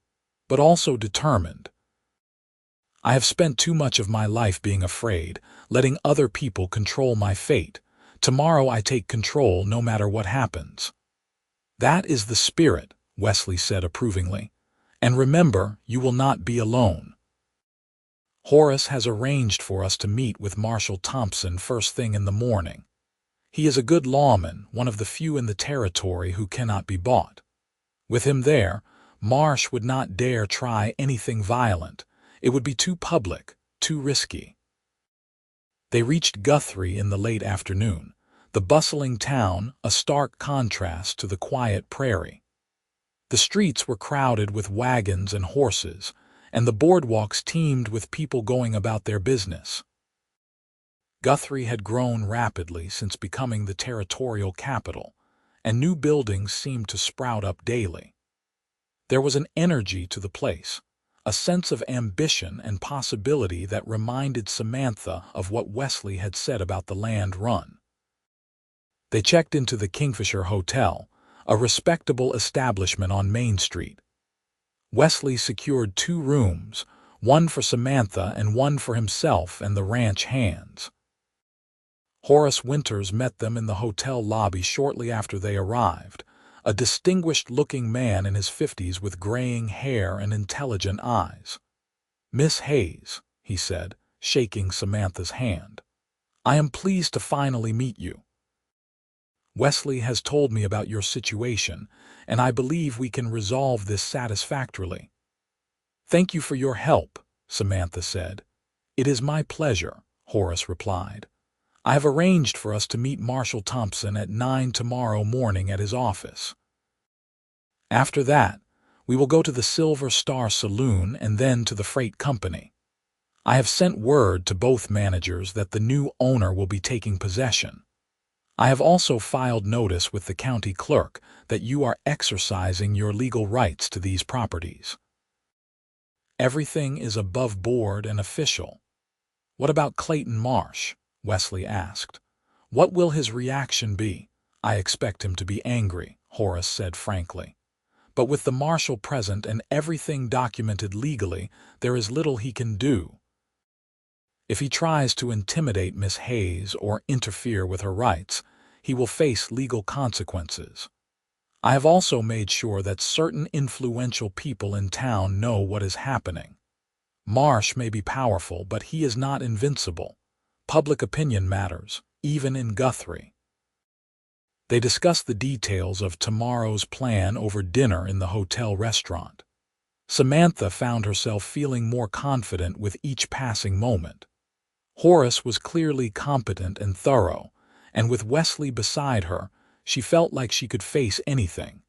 "but also determined. I have spent too much of my life being afraid, letting other people control my fate. Tomorrow I take control no matter what happens." "That is the spirit," Wesley said approvingly. "And remember, you will not be alone. Horace has arranged for us to meet with Marshal Thompson first thing in the morning. He is a good lawman, one of the few in the territory who cannot be bought. With him there, Marsh would not dare try anything violent. It would be too public, too risky." They reached Guthrie in the late afternoon, the bustling town a stark contrast to the quiet prairie. The streets were crowded with wagons and horses, and the boardwalks teemed with people going about their business. Guthrie had grown rapidly since becoming the territorial capital, and new buildings seemed to sprout up daily. There was an energy to the place, a sense of ambition and possibility that reminded Samantha of what Wesley had said about the land run. They checked into the Kingfisher Hotel, a respectable establishment on Main Street. Wesley secured 2 rooms, one for Samantha and one for himself and the ranch hands. Horace Winters met them in the hotel lobby shortly after they arrived, a distinguished-looking man in his 50s with graying hair and intelligent eyes. "Miss Hayes," he said, shaking Samantha's hand, "I am pleased to finally meet you. Wesley has told me about your situation, and I believe we can resolve this satisfactorily." "Thank you for your help," Samantha said. "It is my pleasure," Horace replied. "I have arranged for us to meet Marshal Thompson at 9 tomorrow morning at his office. After that, we will go to the Silver Star Saloon and then to the freight company. I have sent word to both managers that the new owner will be taking possession. I have also filed notice with the county clerk that you are exercising your legal rights to these properties. Everything is above board and official." "What about Clayton Marsh?" Wesley asked. "What will his reaction be?" "I expect him to be angry," Horace said frankly. "But with the marshal present and everything documented legally, there is little he can do. If he tries to intimidate Miss Hayes or interfere with her rights, he will face legal consequences. I have also made sure that certain influential people in town know what is happening. Marsh may be powerful, but he is not invincible. Public opinion matters, even in Guthrie." They discussed the details of tomorrow's plan over dinner in the hotel restaurant. Samantha found herself feeling more confident with each passing moment. Horace was clearly competent and thorough, and with Wesley beside her, she felt like she could face anything.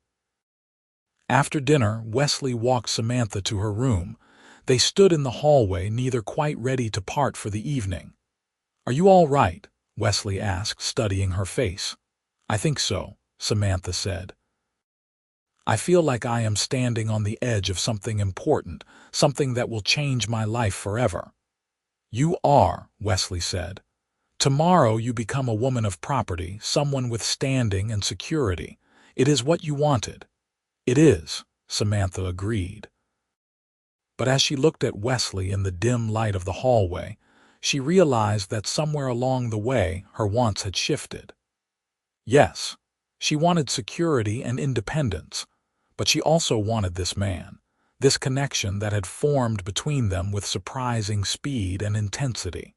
After dinner, Wesley walked Samantha to her room. They stood in the hallway, neither quite ready to part for the evening. "Are you all right?" Wesley asked, studying her face. "I think so," Samantha said. I feel like I am standing on the edge of something important, something that will change my life forever." "You are," Wesley said. "Tomorrow you become a woman of property, someone with standing and security. It is what you wanted." "It is," Samantha agreed. But as she looked at Wesley in the dim light of the hallway, she realized that somewhere along the way her wants had shifted. Yes, she wanted security and independence, but she also wanted this man, this connection that had formed between them with surprising speed and intensity.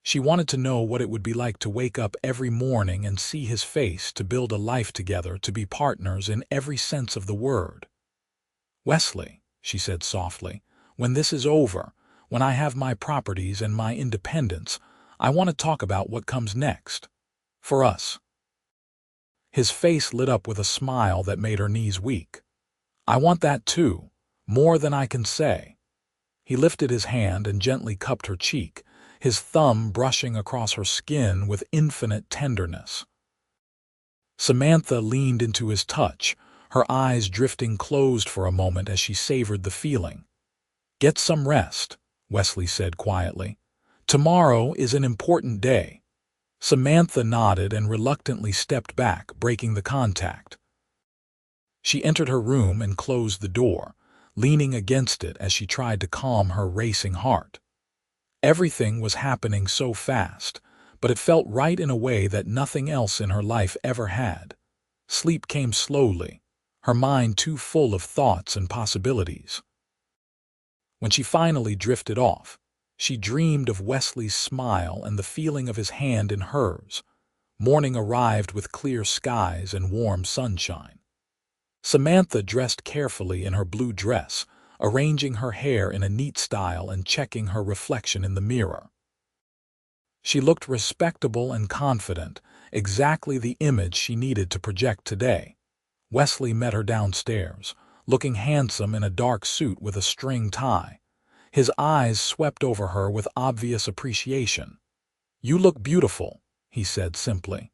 She wanted to know what it would be like to wake up every morning and see his face, to build a life together, to be partners in every sense of the word. "Wesley," she said softly, "when this is over, when I have my properties and my independence, I want to talk about what comes next. For us." His face lit up with a smile that made her knees weak. "I want that too, more than I can say." He lifted his hand and gently cupped her cheek, his thumb brushing across her skin with infinite tenderness. Samantha leaned into his touch, her eyes drifting closed for a moment as she savored the feeling. "Get some rest," Wesley said quietly. "Tomorrow is an important day." Samantha nodded and reluctantly stepped back, breaking the contact. She entered her room and closed the door, leaning against it as she tried to calm her racing heart. Everything was happening so fast, but it felt right in a way that nothing else in her life ever had. Sleep came slowly, her mind too full of thoughts and possibilities. When she finally drifted off, she dreamed of Wesley's smile and the feeling of his hand in hers. Morning arrived with clear skies and warm sunshine. Samantha dressed carefully in her blue dress, arranging her hair in a neat style and checking her reflection in the mirror. She looked respectable and confident, exactly the image she needed to project today. Wesley met her downstairs, looking handsome in a dark suit with a string tie. His eyes swept over her with obvious appreciation. "You look beautiful," he said simply.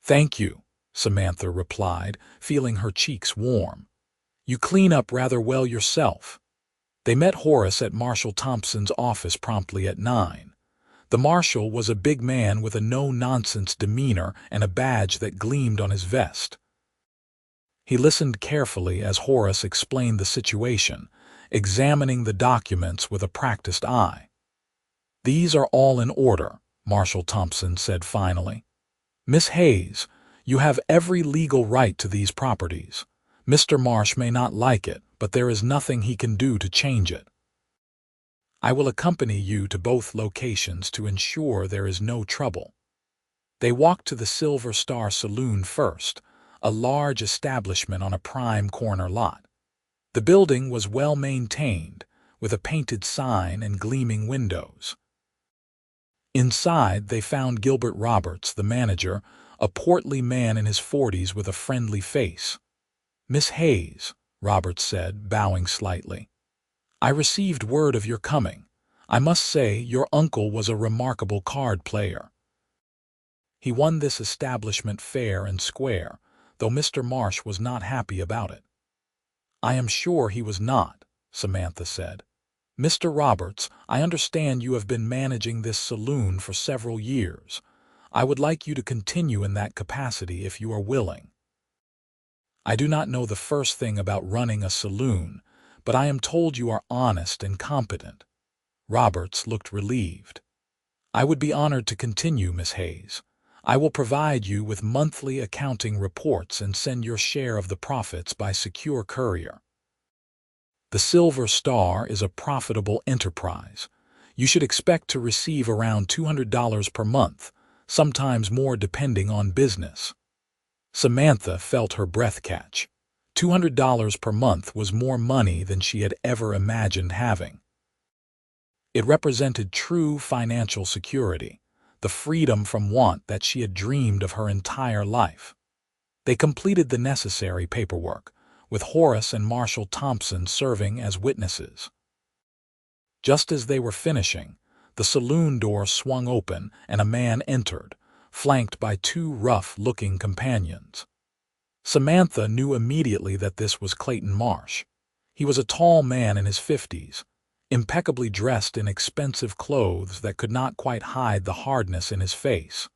"Thank you," Samantha replied, feeling her cheeks warm. "You clean up rather well yourself." They met Horace at Marshal Thompson's office promptly at 9. The marshal was a big man with a no-nonsense demeanor and a badge that gleamed on his vest. He listened carefully as Horace explained the situation, examining the documents with a practiced eye. "These are all in order," Marshal Thompson said finally. "Miss Hayes, you have every legal right to these properties. Mr. Marsh may not like it, but there is nothing he can do to change it. I will accompany you to both locations to ensure there is no trouble." They walked to the Silver Star Saloon first, a large establishment on a prime corner lot. The building was well maintained, with a painted sign and gleaming windows. Inside, they found Gilbert Roberts, the manager, a portly man in his 40s with a friendly face. "Miss Hayes," Roberts said, bowing slightly, "I received word of your coming. I must say your uncle was a remarkable card player. He won this establishment fair and square, though Mr. Marsh was not happy about it." "I am sure he was not," Samantha said. "Mr. Roberts, I understand you have been managing this saloon for several years. I would like you to continue in that capacity if you are willing." "I do not know the first thing about running a saloon, but I am told you are honest and competent." Roberts looked relieved. "I would be honored to continue, Miss Hayes. I will provide you with monthly accounting reports and send your share of the profits by secure courier. The Silver Star is a profitable enterprise. You should expect to receive around $200 per month, sometimes more depending on business." Samantha felt her breath catch. $200 per month was more money than she had ever imagined having. It represented true financial security, the freedom from want that she had dreamed of her entire life. They completed the necessary paperwork, with Horace and Marshal Thompson serving as witnesses. Just as they were finishing, the saloon door swung open and a man entered, flanked by two rough-looking companions. Samantha knew immediately that this was Clayton Marsh. He was a tall man in his 50s, impeccably dressed in expensive clothes that could not quite hide the hardness in his face.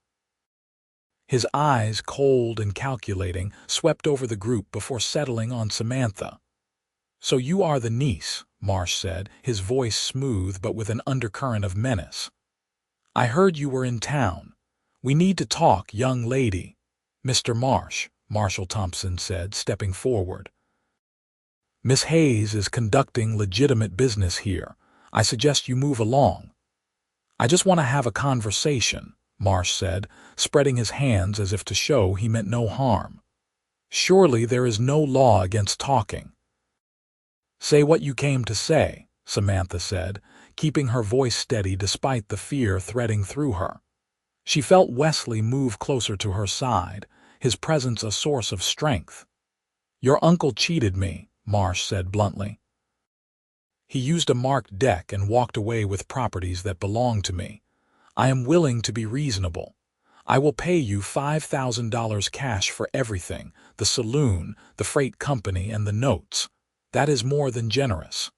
His eyes, cold and calculating, swept over the group before settling on Samantha. "So you are the niece," Marsh said, his voice smooth but with an undercurrent of menace. "I heard you were in town. We need to talk, young lady." "Mr. Marsh," Marshall Thompson said, stepping forward. "Miss Hayes is conducting legitimate business here. I suggest you move along." "I just want to have a conversation," Marsh said, spreading his hands as if to show he meant no harm. "Surely there is no law against talking." "Say what you came to say," Samantha said, keeping her voice steady despite the fear threading through her. She felt Wesley move closer to her side, his presence a source of strength. "Your uncle cheated me," Marsh said bluntly. "He used a marked deck and walked away with properties that belonged to me. I am willing to be reasonable. I will pay you $5,000 cash for everything, the saloon, the freight company, and the notes. That is more than generous."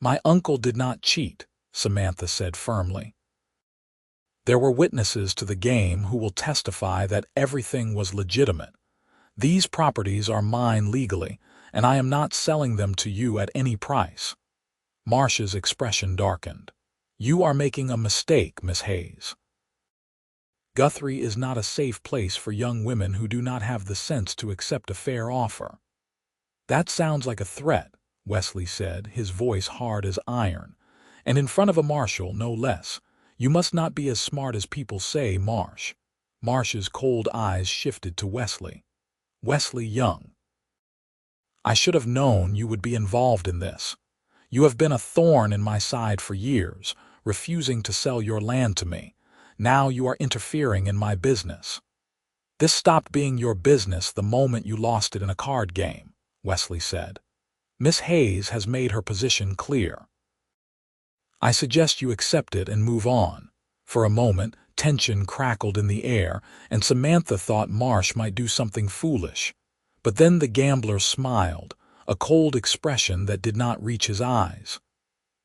"My uncle did not cheat," Samantha said firmly. "There were witnesses to the game who will testify that everything was legitimate. These properties are mine legally, and I am not selling them to you at any price." Marsh's expression darkened. "You are making a mistake, Miss Hayes. Guthrie is not a safe place for young women who do not have the sense to accept a fair offer." "That sounds like a threat," Wesley said, his voice hard as iron, "and in front of a marshal, no less. You must not be as smart as people say, Marsh." Marsh's cold eyes shifted to Wesley. "Wesley Young. I should have known you would be involved in this. You have been a thorn in my side for years, refusing to sell your land to me. Now you are interfering in my business." "This stopped being your business the moment you lost it in a card game," Wesley said. "Miss Hayes has made her position clear. I suggest you accept it and move on." For a moment, tension crackled in the air, and Samantha thought Marsh might do something foolish. But then the gambler smiled, a cold expression that did not reach his eyes.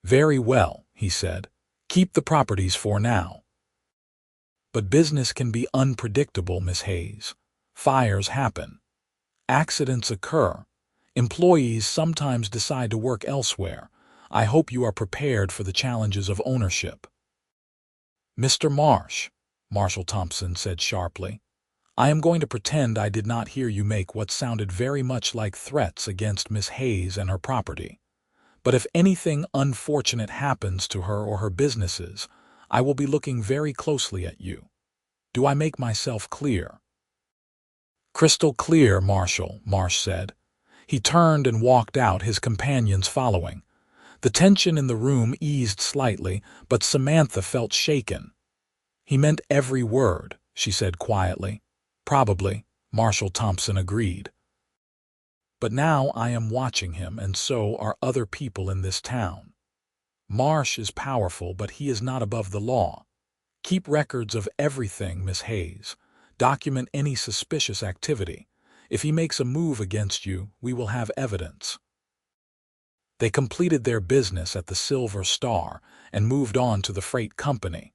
"Very well," he said. "Keep the properties for now. But business can be unpredictable, Miss Hayes. Fires happen. Accidents occur. Employees sometimes decide to work elsewhere. I hope you are prepared for the challenges of ownership." "Mr. Marsh," Marshall Thompson said sharply, "I am going to pretend I did not hear you make what sounded very much like threats against Miss Hayes and her property. But if anything unfortunate happens to her or her businesses, I will be looking very closely at you. Do I make myself clear?" "Crystal clear, Marshal," Marsh said. He turned and walked out, his companions following. The tension in the room eased slightly, but Samantha felt shaken. "He meant every word," she said quietly. "Probably," Marshall Thompson agreed. "But now I am watching him, and so are other people in this town. Marsh is powerful, but he is not above the law. Keep records of everything, Miss Hayes. Document any suspicious activity. If he makes a move against you, we will have evidence." They completed their business at the Silver Star and moved on to the freight company,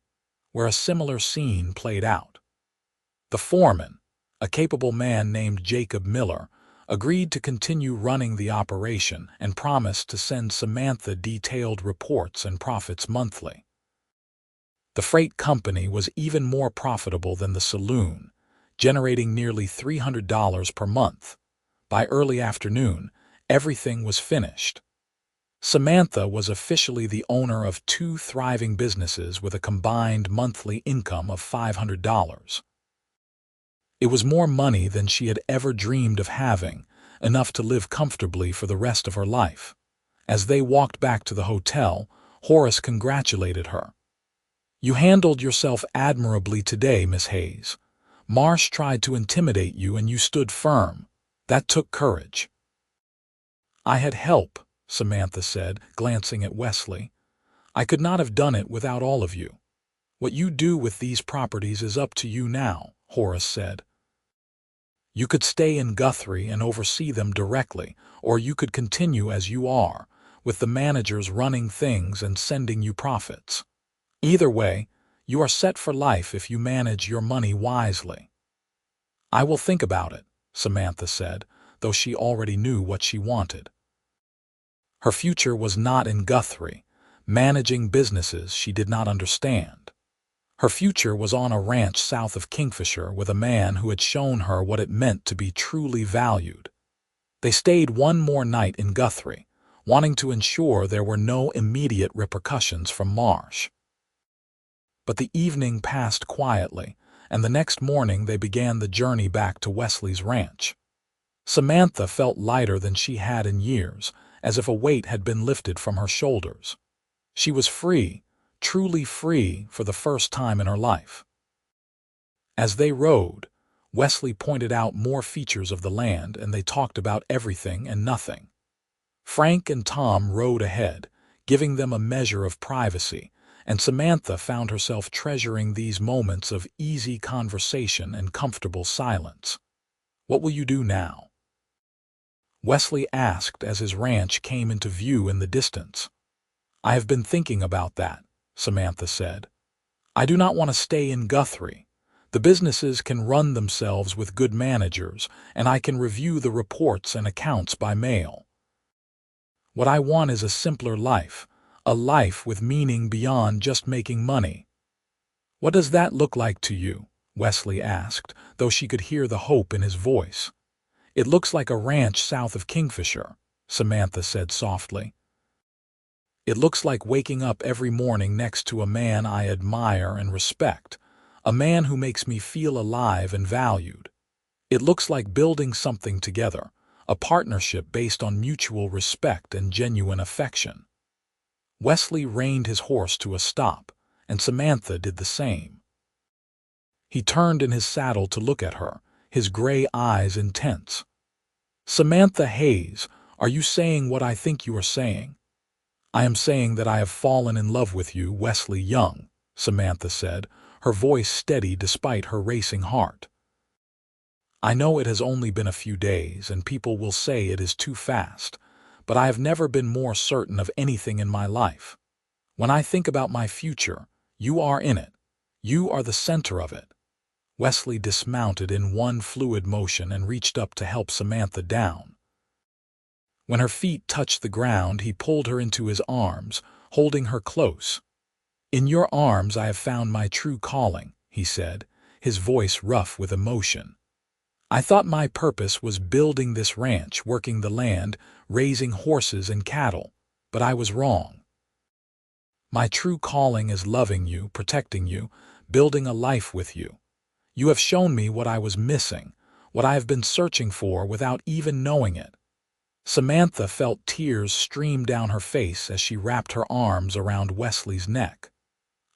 where a similar scene played out. The foreman, a capable man named Jacob Miller, agreed to continue running the operation and promised to send Samantha detailed reports and profits monthly. The freight company was even more profitable than the saloon, generating nearly $300 per month. By early afternoon, everything was finished. Samantha was officially the owner of 2 thriving businesses with a combined monthly income of $500. It was more money than she had ever dreamed of having, enough to live comfortably for the rest of her life. As they walked back to the hotel, Horace congratulated her. "You handled yourself admirably today, Miss Hayes. Marsh tried to intimidate you and you stood firm. That took courage." "I had help," Samantha said, glancing at Wesley. "I could not have done it without all of you." "What you do with these properties is up to you now," Horace said. You could stay in Guthrie and oversee them directly, or you could continue as you are, with the managers running things and sending you profits. Either way, you are set for life if you manage your money wisely. I will think about it, Samantha said, though she already knew what she wanted. Her future was not in Guthrie, managing businesses she did not understand. Her future was on a ranch south of Kingfisher with a man who had shown her what it meant to be truly valued. They stayed one more night in Guthrie, wanting to ensure there were no immediate repercussions from Marsh. But the evening passed quietly, and the next morning they began the journey back to Wesley's ranch. Samantha felt lighter than she had in years, as if a weight had been lifted from her shoulders. She was free, truly free for the first time in her life. As they rode, Wesley pointed out more features of the land and they talked about everything and nothing. Frank and Tom rode ahead, giving them a measure of privacy, and Samantha found herself treasuring these moments of easy conversation and comfortable silence. "What will you do now?" Wesley asked as his ranch came into view in the distance. "I have been thinking about that," Samantha said. "I do not want to stay in Guthrie. The businesses can run themselves with good managers, and I can review the reports and accounts by mail. What I want is a simpler life, a life with meaning beyond just making money." "What does that look like to you?" Wesley asked, though she could hear the hope in his voice. "It looks like a ranch south of Kingfisher," Samantha said softly. "It looks like waking up every morning next to a man I admire and respect, a man who makes me feel alive and valued. It looks like building something together, a partnership based on mutual respect and genuine affection." Wesley reined his horse to a stop, and Samantha did the same. He turned in his saddle to look at her, his gray eyes intense. "Samantha Hayes, are you saying what I think you are saying?" "I am saying that I have fallen in love with you, Wesley Young," Samantha said, her voice steady despite her racing heart. "I know it has only been a few days, and people will say it is too fast, but I have never been more certain of anything in my life. When I think about my future, you are in it. You are the center of it." Wesley dismounted in one fluid motion and reached up to help Samantha down. When her feet touched the ground, he pulled her into his arms, holding her close. "In your arms I have found my true calling," he said, his voice rough with emotion. "I thought my purpose was building this ranch, working the land, raising horses and cattle, but I was wrong. My true calling is loving you, protecting you, building a life with you. You have shown me what I was missing, what I have been searching for without even knowing it." Samantha felt tears stream down her face as she wrapped her arms around Wesley's neck.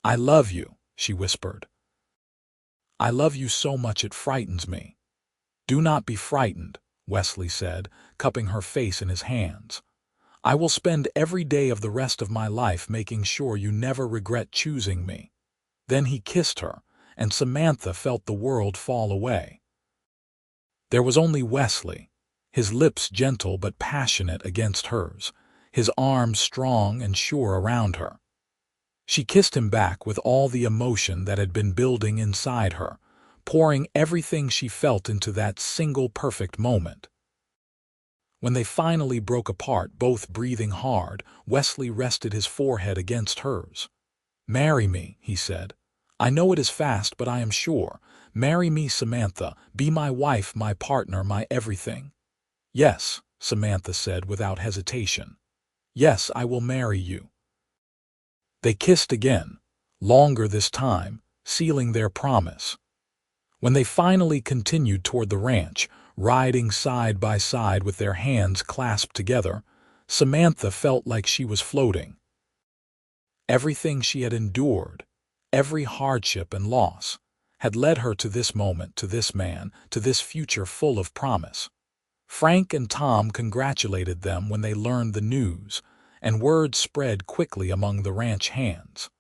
"I love you," she whispered. "I love you so much it frightens me." "Do not be frightened," Wesley said, cupping her face in his hands. "I will spend every day of the rest of my life making sure you never regret choosing me." Then he kissed her, and Samantha felt the world fall away. There was only Wesley, his lips gentle but passionate against hers, his arms strong and sure around her. She kissed him back with all the emotion that had been building inside her, pouring everything she felt into that single perfect moment. When they finally broke apart, both breathing hard, Wesley rested his forehead against hers. "Marry me," he said. "I know it is fast, but I am sure. Marry me, Samantha. Be my wife, my partner, my everything." "Yes," Samantha said without hesitation. "Yes, I will marry you." They kissed again, longer this time, sealing their promise. When they finally continued toward the ranch, riding side by side with their hands clasped together, Samantha felt like she was floating. Everything she had endured, every hardship and loss, had led her to this moment, to this man, to this future full of promise. Frank and Tom congratulated them when they learned the news, and word spread quickly among the ranch hands.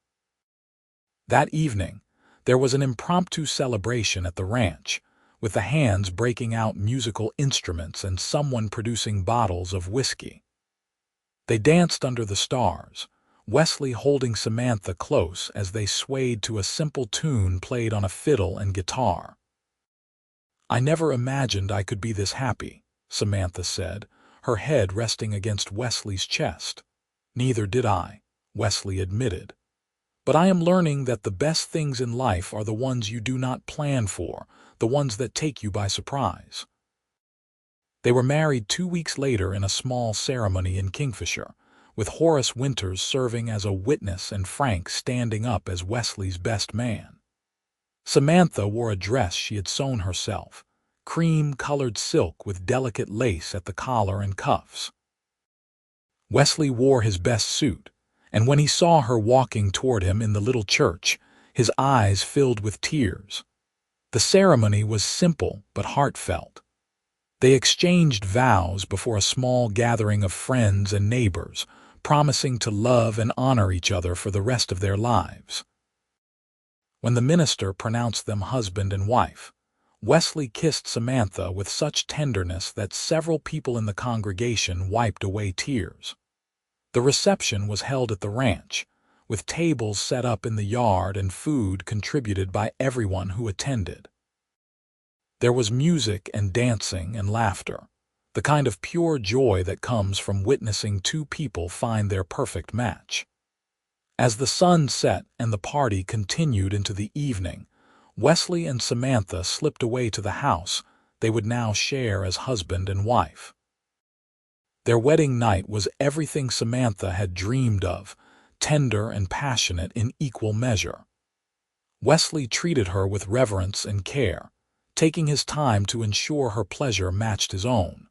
That evening, there was an impromptu celebration at the ranch, with the hands breaking out musical instruments and someone producing bottles of whiskey. They danced under the stars, Wesley holding Samantha close as they swayed to a simple tune played on a fiddle and guitar. "I never imagined I could be this happy," Samantha said, her head resting against Wesley's chest. "Neither did I," Wesley admitted. "But I am learning that the best things in life are the ones you do not plan for, the ones that take you by surprise." They were married 2 weeks later in a small ceremony in Kingfisher, with Horace Winters serving as a witness and Frank standing up as Wesley's best man. Samantha wore a dress she had sewn herself, cream-colored silk with delicate lace at the collar and cuffs. Wesley wore his best suit, and when he saw her walking toward him in the little church, his eyes filled with tears. The ceremony was simple but heartfelt. They exchanged vows before a small gathering of friends and neighbors, promising to love and honor each other for the rest of their lives. When the minister pronounced them husband and wife, Wesley kissed Samantha with such tenderness that several people in the congregation wiped away tears. The reception was held at the ranch, with tables set up in the yard and food contributed by everyone who attended. There was music and dancing and laughter, the kind of pure joy that comes from witnessing two people find their perfect match. As the sun set and the party continued into the evening, Wesley and Samantha slipped away to the house they would now share as husband and wife. Their wedding night was everything Samantha had dreamed of, tender and passionate in equal measure. Wesley treated her with reverence and care, taking his time to ensure her pleasure matched his own.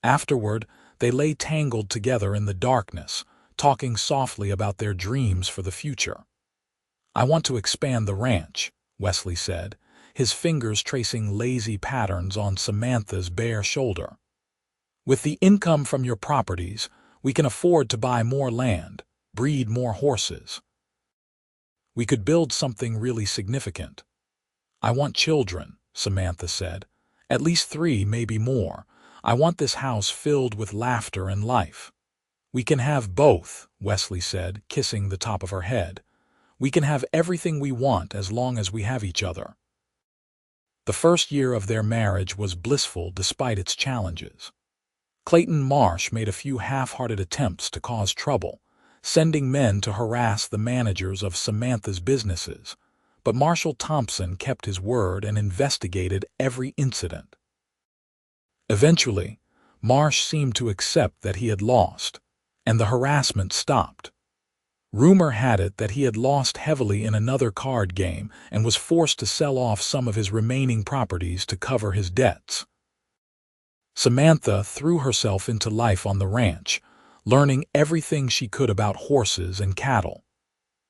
Afterward, they lay tangled together in the darkness, talking softly about their dreams for the future. "I want to expand the ranch," Wesley said, his fingers tracing lazy patterns on Samantha's bare shoulder. "With the income from your properties, we can afford to buy more land, breed more horses. We could build something really significant." "I want children," Samantha said. "At least 3, maybe more. I want this house filled with laughter and life." "We can have both," Wesley said, kissing the top of her head. "We can have everything we want as long as we have each other." The first year of their marriage was blissful despite its challenges. Clayton Marsh made a few half-hearted attempts to cause trouble, sending men to harass the managers of Samantha's businesses, but Marshall Thompson kept his word and investigated every incident. Eventually, Marsh seemed to accept that he had lost, and the harassment stopped. Rumor had it that he had lost heavily in another card game and was forced to sell off some of his remaining properties to cover his debts. Samantha threw herself into life on the ranch, learning everything she could about horses and cattle.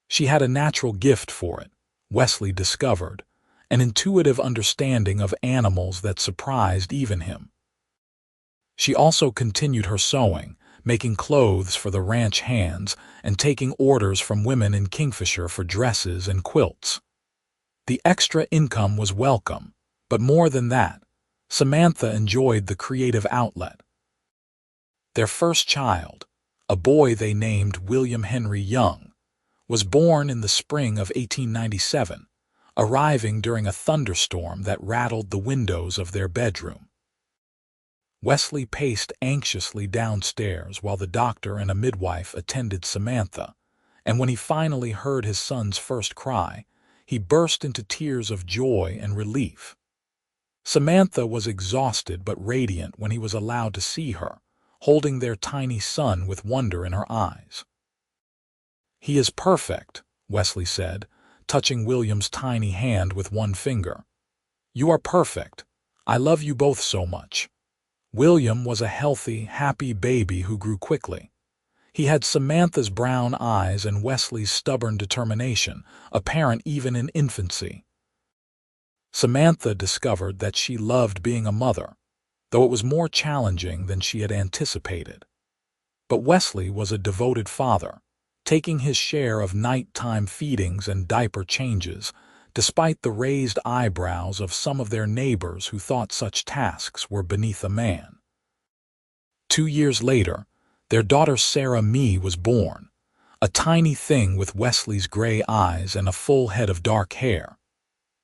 She had a natural gift for it, Wesley discovered, an intuitive understanding of animals that surprised even him. She also continued her sewing, making clothes for the ranch hands and taking orders from women in Kingfisher for dresses and quilts. The extra income was welcome, but more than that, Samantha enjoyed the creative outlet. Their first child, a boy they named William Henry Young, was born in the spring of 1897, arriving during a thunderstorm that rattled the windows of their bedroom. Wesley paced anxiously downstairs while the doctor and a midwife attended Samantha, and when he finally heard his son's first cry, he burst into tears of joy and relief. Samantha was exhausted but radiant when he was allowed to see her, holding their tiny son with wonder in her eyes. "He is perfect," Wesley said, touching William's tiny hand with one finger. "You are perfect. I love you both so much." William was a healthy, happy baby who grew quickly. He had Samantha's brown eyes and Wesley's stubborn determination, apparent even in infancy. Samantha discovered that she loved being a mother, though it was more challenging than she had anticipated. But Wesley was a devoted father, taking his share of nighttime feedings and diaper changes, despite the raised eyebrows of some of their neighbors who thought such tasks were beneath a man. 2 years later, their daughter Sarah Mee was born, a tiny thing with Wesley's gray eyes and a full head of dark hair.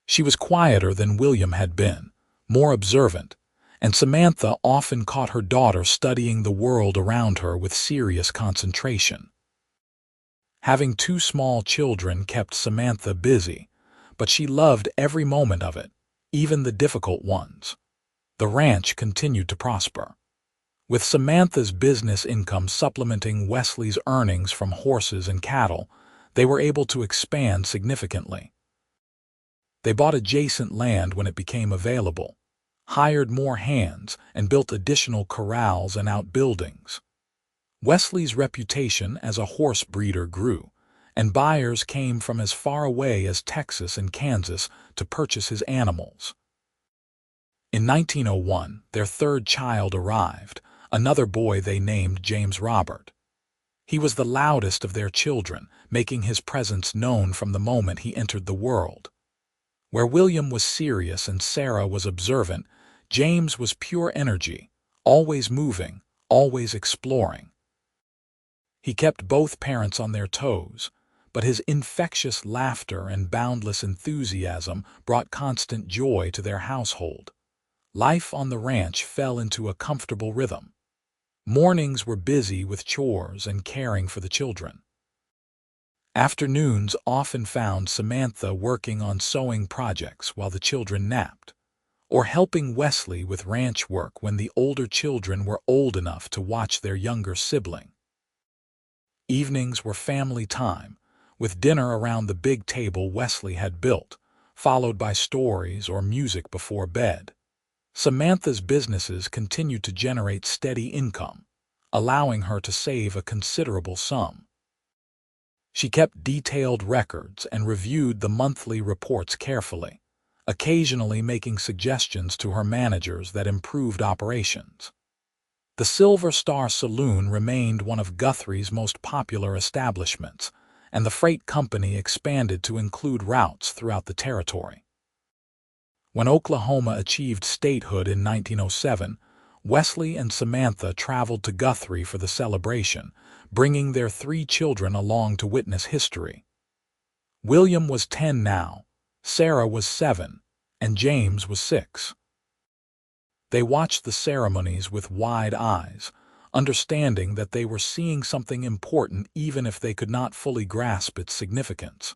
She was quieter than William had been, more observant, and Samantha often caught her daughter studying the world around her with serious concentration. Having two small children kept Samantha busy, but she loved every moment of it, even the difficult ones. The ranch continued to prosper, with Samantha's business income supplementing Wesley's earnings from horses and cattle. They were able to expand significantly. They bought adjacent land when it became available, hired more hands, and built additional corrals and outbuildings. Wesley's reputation as a horse breeder grew, and buyers came from as far away as Texas and Kansas to purchase his animals. In 1901, their third child arrived, another boy they named James Robert. He was the loudest of their children, making his presence known from the moment he entered the world. Where William was serious and Sarah was observant, James was pure energy, always moving, always exploring. He kept both parents on their toes, but his infectious laughter and boundless enthusiasm brought constant joy to their household. Life on the ranch fell into a comfortable rhythm. Mornings were busy with chores and caring for the children. Afternoons often found Samantha working on sewing projects while the children napped, or helping Wesley with ranch work when the older children were old enough to watch their younger sibling. Evenings were family time, with dinner around the big table Wesley had built, followed by stories or music before bed. Samantha's businesses continued to generate steady income, allowing her to save a considerable sum. She kept detailed records and reviewed the monthly reports carefully, occasionally making suggestions to her managers that improved operations. The Silver Star Saloon remained one of Guthrie's most popular establishments, and the freight company expanded to include routes throughout the territory. When Oklahoma achieved statehood in 1907, Wesley and Samantha traveled to Guthrie for the celebration, bringing their 3 children along to witness history. William was 10 now, Sarah was 7, and James was 6. They watched the ceremonies with wide eyes, understanding that they were seeing something important even if they could not fully grasp its significance.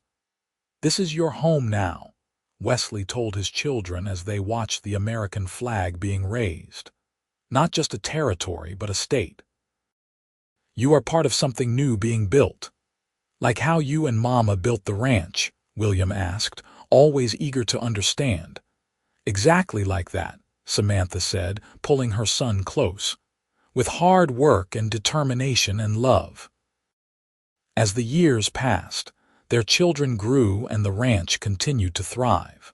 "This is your home now," Wesley told his children as they watched the American flag being raised. "Not just a territory, but a state. You are part of something new being built." "Like how you and Mama built the ranch?" William asked, always eager to understand. "Exactly like that," Samantha said, pulling her son close. "With hard work and determination and love." As the years passed, their children grew and the ranch continued to thrive.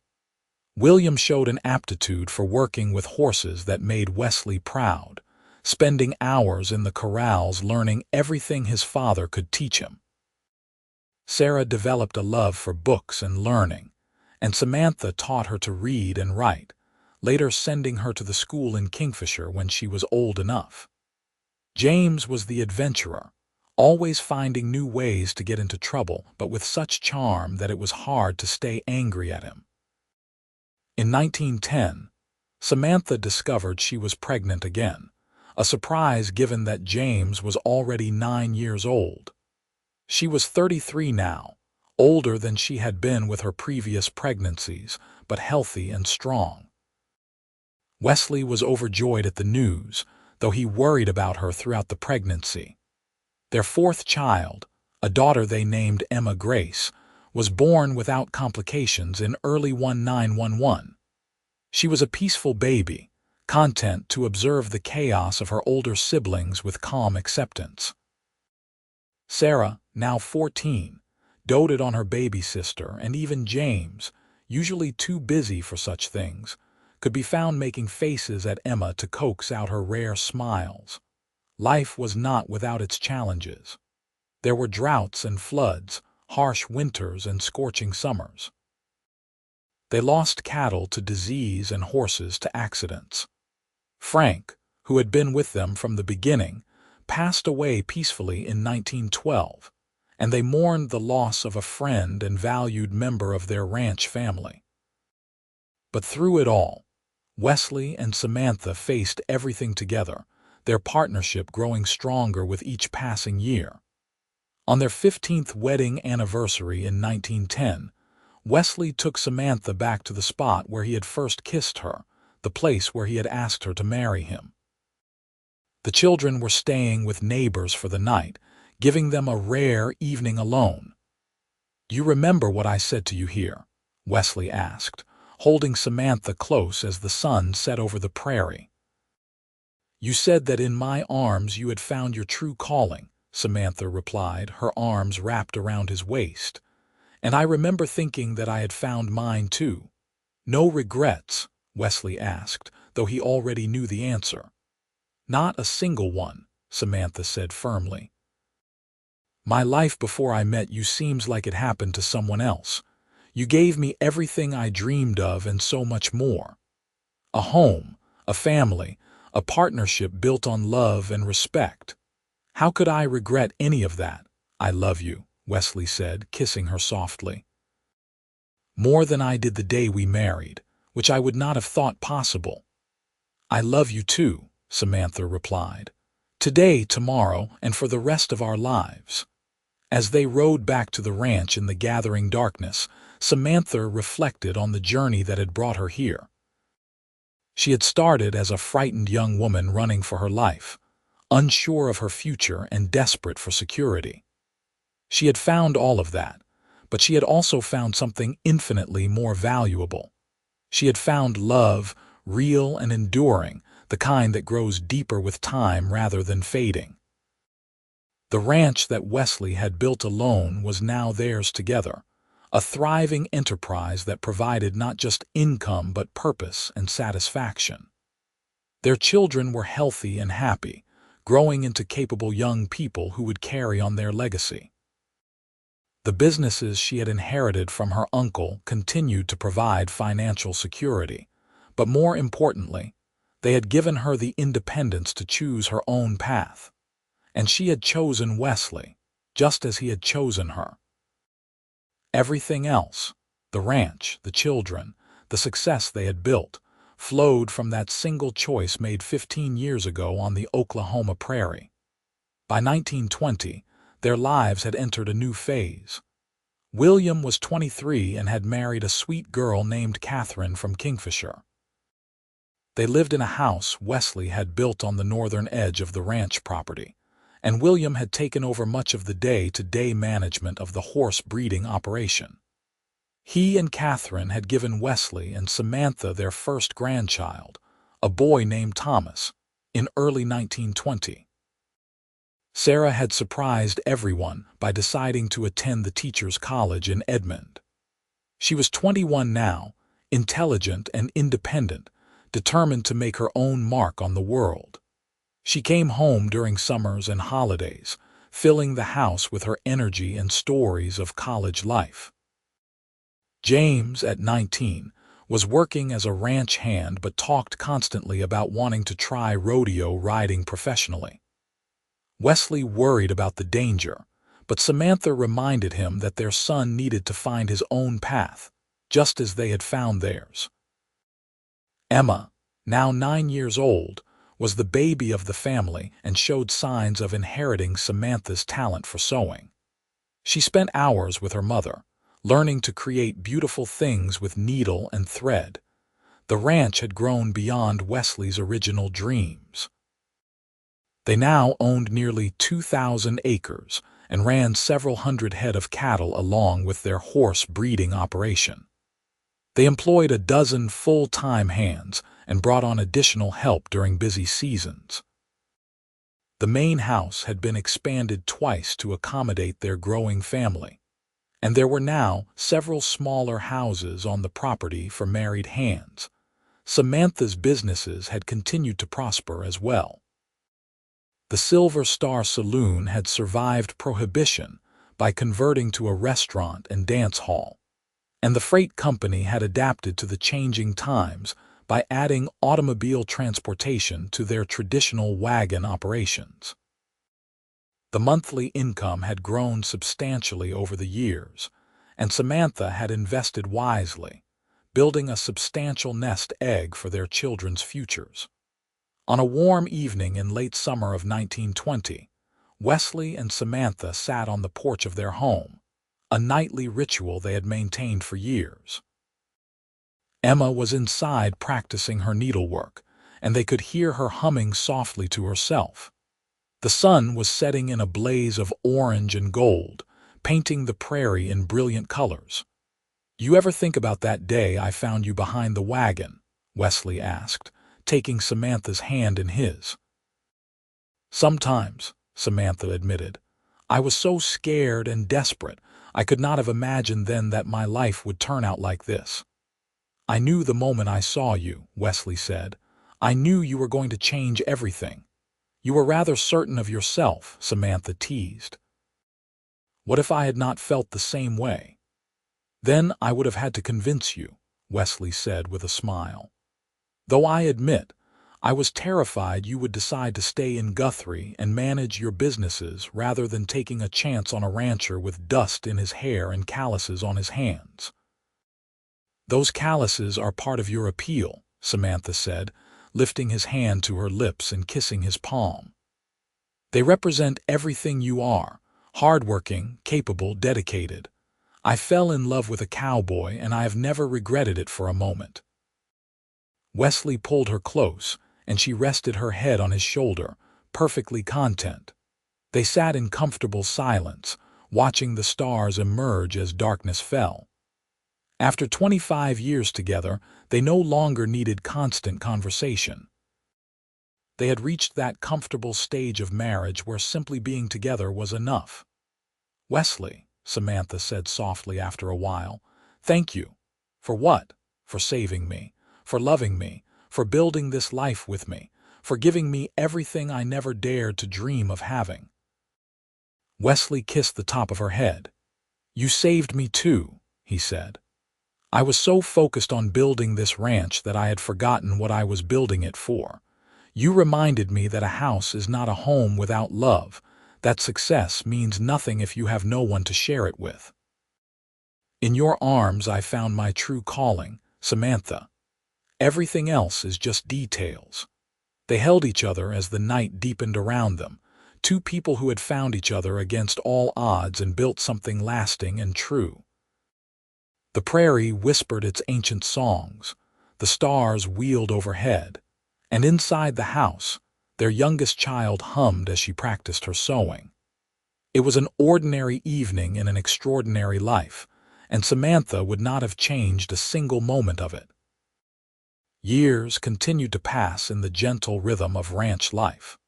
William showed an aptitude for working with horses that made Wesley proud, spending hours in the corrals learning everything his father could teach him. Sarah developed a love for books and learning, and Samantha taught her to read and write, later sending her to the school in Kingfisher when she was old enough. James was the adventurer, always finding new ways to get into trouble, but with such charm that it was hard to stay angry at him. In 1910, Samantha discovered she was pregnant again, a surprise given that James was already 9 years old. She was 33 now, older than she had been with her previous pregnancies, but healthy and strong. Wesley was overjoyed at the news, though he worried about her throughout the pregnancy. Their 4th child, a daughter they named Emma Grace, was born without complications in early 1911. She was a peaceful baby, content to observe the chaos of her older siblings with calm acceptance. Sarah, now 14, doted on her baby sister, and even James, usually too busy for such things, could be found making faces at Emma to coax out her rare smiles. Life was not without its challenges. There were droughts and floods, harsh winters and scorching summers. They lost cattle to disease and horses to accidents. Frank, who had been with them from the beginning, passed away peacefully in 1912, and they mourned the loss of a friend and valued member of their ranch family. But through it all, Wesley and Samantha faced everything together, their partnership growing stronger with each passing year. On their 15th wedding anniversary in 1910, Wesley took Samantha back to the spot where he had first kissed her, the place where he had asked her to marry him. The children were staying with neighbors for the night, giving them a rare evening alone. "You remember what I said to you here?" Wesley asked, holding Samantha close as the sun set over the prairie. "You said that in my arms you had found your true calling," Samantha replied, her arms wrapped around his waist. "And I remember thinking that I had found mine too." "No regrets?" Wesley asked, though he already knew the answer. "Not a single one," Samantha said firmly. "My life before I met you seems like it happened to someone else. You gave me everything I dreamed of and so much more. A home, a family, a partnership built on love and respect. How could I regret any of that?" "I love you," Wesley said, kissing her softly. "More than I did the day we married, which I would not have thought possible." "I love you too," Samantha replied. "Today, tomorrow, and for the rest of our lives." As they rode back to the ranch in the gathering darkness, Samantha reflected on the journey that had brought her here. She had started as a frightened young woman running for her life, unsure of her future and desperate for security. She had found all of that, but she had also found something infinitely more valuable. She had found love, real and enduring, the kind that grows deeper with time rather than fading. The ranch that Wesley had built alone was now theirs together, a thriving enterprise that provided not just income but purpose and satisfaction. Their children were healthy and happy, growing into capable young people who would carry on their legacy. The businesses she had inherited from her uncle continued to provide financial security, but more importantly, they had given her the independence to choose her own path. And she had chosen Wesley, just as he had chosen her. Everything else, the ranch, the children, the success they had built, flowed from that single choice made 15 years ago on the Oklahoma prairie. By 1920, their lives had entered a new phase. William was 23 and had married a sweet girl named Catherine from Kingfisher. They lived in a house Wesley had built on the northern edge of the ranch property, and William had taken over much of the day-to-day management of the horse breeding operation. He and Catherine had given Wesley and Samantha their first grandchild, a boy named Thomas, in early 1920. Sarah had surprised everyone by deciding to attend the Teachers' College in Edmond. She was 21 now, intelligent and independent, determined to make her own mark on the world. She came home during summers and holidays, filling the house with her energy and stories of college life. James, at 19, was working as a ranch hand but talked constantly about wanting to try rodeo riding professionally. Wesley worried about the danger, but Samantha reminded him that their son needed to find his own path, just as they had found theirs. Emma, now 9 years old, was the baby of the family and showed signs of inheriting Samantha's talent for sewing. She spent hours with her mother, learning to create beautiful things with needle and thread. The ranch had grown beyond Wesley's original dreams. They now owned nearly 2,000 acres and ran several hundred head of cattle along with their horse breeding operation. They employed a dozen full-time hands and brought on additional help during busy seasons. The main house had been expanded twice to accommodate their growing family, and there were now several smaller houses on the property for married hands. Samantha's businesses had continued to prosper as well. The Silver Star Saloon had survived prohibition by converting to a restaurant and dance hall. and the freight company had adapted to the changing times by adding automobile transportation to their traditional wagon operations. The monthly income had grown substantially over the years, and Samantha had invested wisely, building a substantial nest egg for their children's futures. On a warm evening in late summer of 1920, Wesley and Samantha sat on the porch of their home, a nightly ritual they had maintained for years. Emma was inside practicing her needlework, and they could hear her humming softly to herself. The sun was setting in a blaze of orange and gold, painting the prairie in brilliant colors. "You ever think about that day I found you behind the wagon?" Wesley asked, taking Samantha's hand in his. "Sometimes," Samantha admitted. "I was so scared and desperate, I could not have imagined then that my life would turn out like this." "I knew the moment I saw you," Wesley said. "I knew you were going to change everything." "You were rather certain of yourself," Samantha teased. "What if I had not felt the same way?" "Then I would have had to convince you," Wesley said with a smile. "Though I admit, I was terrified you would decide to stay in Guthrie and manage your businesses rather than taking a chance on a rancher with dust in his hair and calluses on his hands." "Those calluses are part of your appeal," Samantha said, lifting his hand to her lips and kissing his palm. "They represent everything you are, hardworking, capable, dedicated. I fell in love with a cowboy, and I have never regretted it for a moment." Wesley pulled her close, and she rested her head on his shoulder, perfectly content. They sat in comfortable silence, watching the stars emerge as darkness fell. After 25 years together, they no longer needed constant conversation. They had reached that comfortable stage of marriage where simply being together was enough. "Wesley," Samantha said softly after a while, "thank you." "For what?" "For saving me, for loving me, for building this life with me, for giving me everything I never dared to dream of having." Wesley kissed the top of her head. "You saved me too," he said. "I was so focused on building this ranch that I had forgotten what I was building it for. You reminded me that a house is not a home without love, that success means nothing if you have no one to share it with. In your arms I found my true calling, Samantha. Everything else is just details." They held each other as the night deepened around them, two people who had found each other against all odds and built something lasting and true. The prairie whispered its ancient songs, the stars wheeled overhead, and inside the house, their youngest child hummed as she practiced her sewing. It was an ordinary evening in an extraordinary life, and Samantha would not have changed a single moment of it. Years continued to pass in the gentle rhythm of ranch life.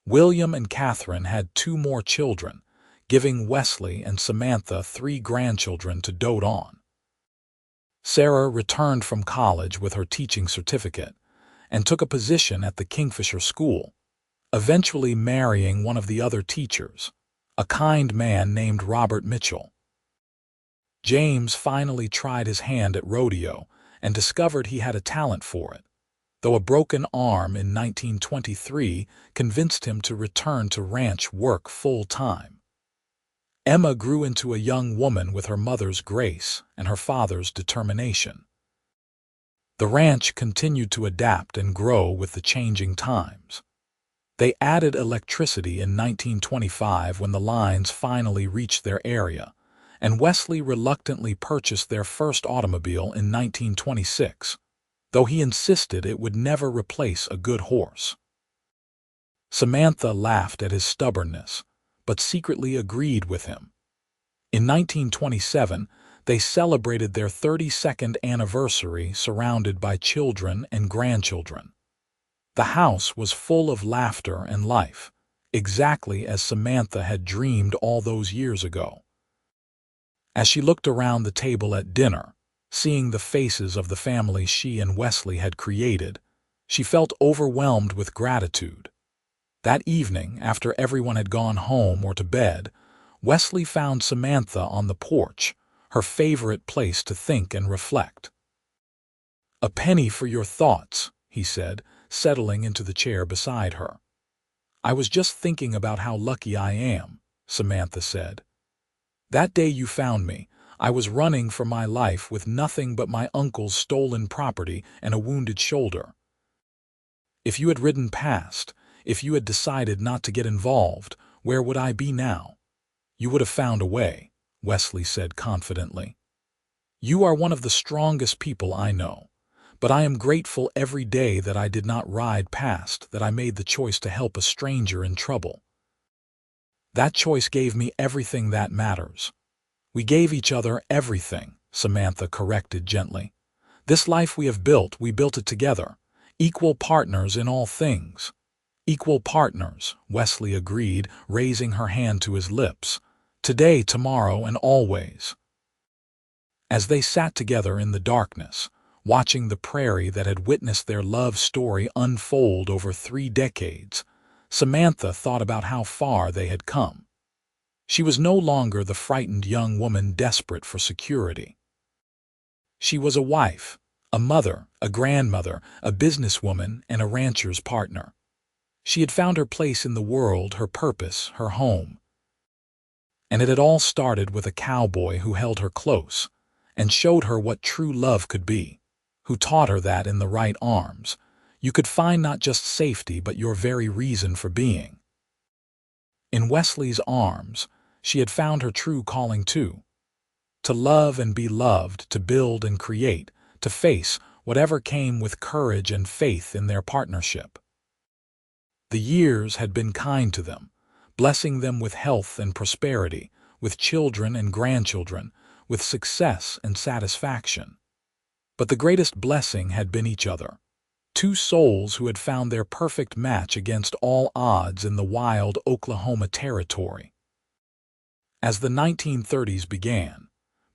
William and Catherine had 2 more children, giving Wesley and Samantha 3 grandchildren to dote on. Sarah returned from college with her teaching certificate and took a position at the Kingfisher School, eventually marrying one of the other teachers, a kind man named Robert Mitchell. James finally tried his hand at rodeo and discovered he had a talent for it, though a broken arm in 1923 convinced him to return to ranch work full-time. Emma grew into a young woman with her mother's grace and her father's determination. The ranch continued to adapt and grow with the changing times. They added electricity in 1925 when the lines finally reached their area, and Wesley reluctantly purchased their first automobile in 1926, though he insisted it would never replace a good horse. Samantha laughed at his stubbornness, but secretly agreed with him. In 1927, they celebrated their 32nd anniversary surrounded by children and grandchildren. The house was full of laughter and life, exactly as Samantha had dreamed all those years ago. As she looked around the table at dinner, seeing the faces of the family she and Wesley had created, she felt overwhelmed with gratitude. That evening, after everyone had gone home or to bed, Wesley found Samantha on the porch, her favorite place to think and reflect. "A penny for your thoughts," he said, settling into the chair beside her. "I was just thinking about how lucky I am," Samantha said. "That day you found me, I was running for my life with nothing but my uncle's stolen property and a wounded shoulder. If you had ridden past, if you had decided not to get involved, where would I be now?" "You would have found a way," Wesley said confidently. "You are one of the strongest people I know, but I am grateful every day that I did not ride past, that I made the choice to help a stranger in trouble. That choice gave me everything that matters." "We gave each other everything," Samantha corrected gently. "This life we have built, we built it together, equal partners in all things." "Equal partners," Wesley agreed, raising her hand to his lips. "Today, tomorrow, and always." As they sat together in the darkness, watching the prairie that had witnessed their love story unfold over 3 decades, Samantha thought about how far they had come. She was no longer the frightened young woman desperate for security. She was a wife, a mother, a grandmother, a businesswoman, and a rancher's partner. She had found her place in the world, her purpose, her home. And it had all started with a cowboy who held her close and showed her what true love could be, who taught her that in the right arms you could find not just safety but your very reason for being. In Wesley's arms, she had found her true calling too. To love and be loved, to build and create, to face whatever came with courage and faith in their partnership. The years had been kind to them, blessing them with health and prosperity, with children and grandchildren, with success and satisfaction. But the greatest blessing had been each other. 2 souls who had found their perfect match against all odds in the wild Oklahoma territory. As the 1930s began,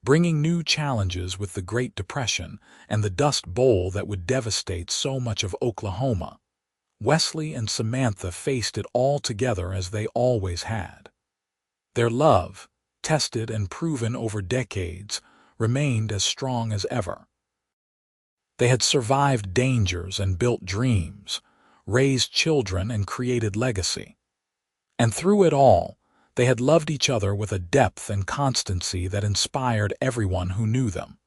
bringing new challenges with the Great Depression and the Dust Bowl that would devastate so much of Oklahoma, Wesley and Samantha faced it all together as they always had. Their love, tested and proven over decades, remained as strong as ever. They had survived dangers and built dreams, raised children and created legacy. And through it all, they had loved each other with a depth and constancy that inspired everyone who knew them.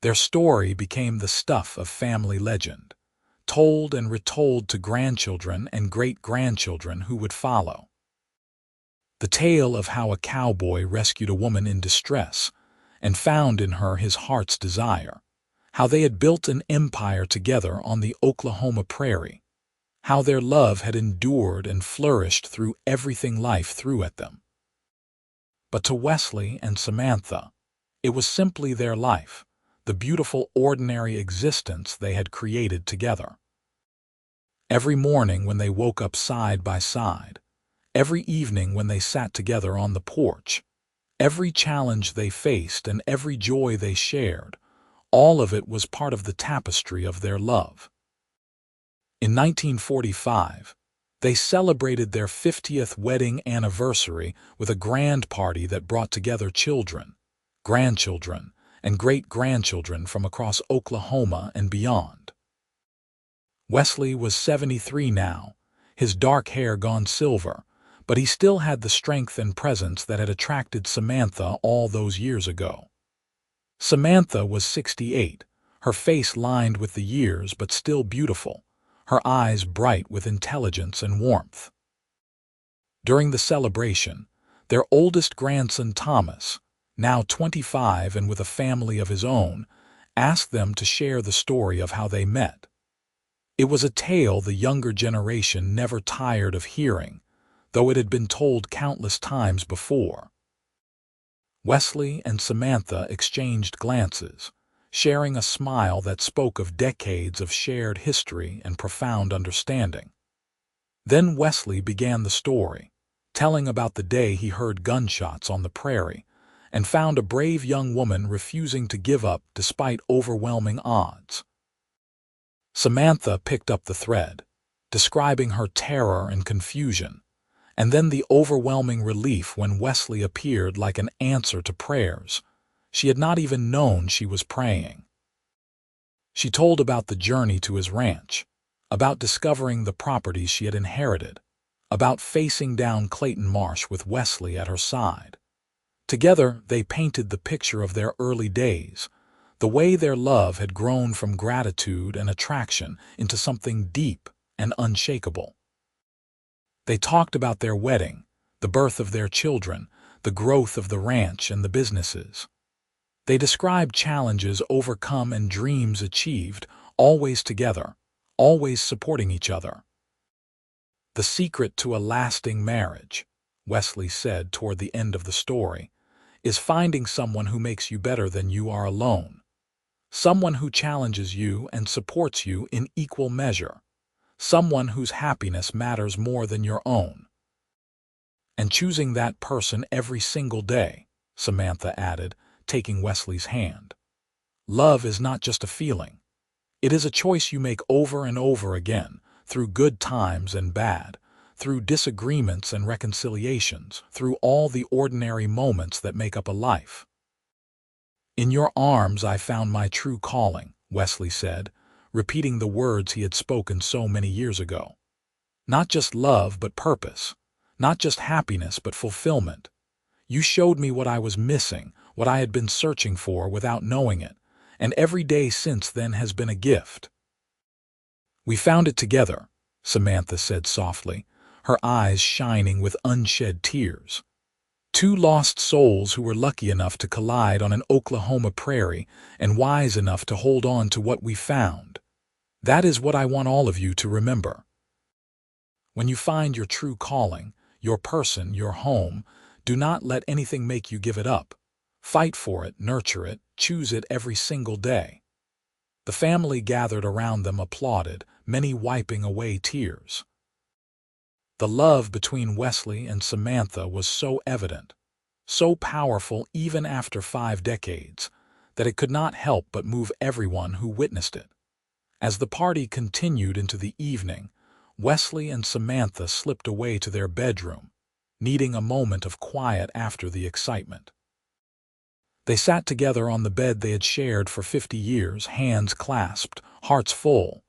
Their story became the stuff of family legend, told and retold to grandchildren and great-grandchildren who would follow. The tale of how a cowboy rescued a woman in distress and found in her his heart's desire, how they had built an empire together on the Oklahoma prairie, how their love had endured and flourished through everything life threw at them. But to Wesley and Samantha, it was simply their life, the beautiful ordinary existence they had created together. Every morning when they woke up side by side, every evening when they sat together on the porch, every challenge they faced and every joy they shared, all of it was part of the tapestry of their love. In 1945, they celebrated their 50th wedding anniversary with a grand party that brought together children, grandchildren, and great-grandchildren from across Oklahoma and beyond. Wesley was 73 now, his dark hair gone silver, but he still had the strength and presence that had attracted Samantha all those years ago. Samantha was 68, her face lined with the years but still beautiful, her eyes bright with intelligence and warmth. During the celebration, their oldest grandson Thomas, now 25 and with a family of his own, asked them to share the story of how they met. It was a tale the younger generation never tired of hearing, though it had been told countless times before. Wesley and Samantha exchanged glances, sharing a smile that spoke of decades of shared history and profound understanding. Then Wesley began the story, telling about the day he heard gunshots on the prairie and found a brave young woman refusing to give up despite overwhelming odds. Samantha picked up the thread, describing her terror and confusion, and then the overwhelming relief when Wesley appeared like an answer to prayers, She had not even known she was praying. She told about the journey to his ranch, about discovering the properties she had inherited, about facing down Clayton Marsh with Wesley at her side. Together, they painted the picture of their early days, the way their love had grown from gratitude and attraction into something deep and unshakable. They talked about their wedding, the birth of their children, the growth of the ranch and the businesses. They described challenges overcome and dreams achieved, always together, always supporting each other. The secret to a lasting marriage, Wesley said toward the end of the story, is finding someone who makes you better than you are alone. Someone who challenges you and supports you in equal measure. Someone whose happiness matters more than your own. And choosing that person every single day, Samantha added, taking Wesley's hand. Love is not just a feeling. It is a choice you make over and over again, through good times and bad, through disagreements and reconciliations, through all the ordinary moments that make up a life. In your arms I found my true calling, Wesley said, repeating the words he had spoken so many years ago. Not just love, but purpose. Not just happiness, but fulfillment. You showed me what I was missing, what I had been searching for without knowing it, and every day since then has been a gift. We found it together, Samantha said softly, her eyes shining with unshed tears. Two lost souls who were lucky enough to collide on an Oklahoma prairie and wise enough to hold on to what we found. That is what I want all of you to remember. When you find your true calling, your person, your home, do not let anything make you give it up. Fight for it, nurture it, choose it every single day. The family gathered around them applauded, many wiping away tears. The love between Wesley and Samantha was so evident, so powerful even after 5 decades, that it could not help but move everyone who witnessed it. As the party continued into the evening, Wesley and Samantha slipped away to their bedroom, needing a moment of quiet after the excitement. They sat together on the bed they had shared for 50 years, hands clasped, hearts full.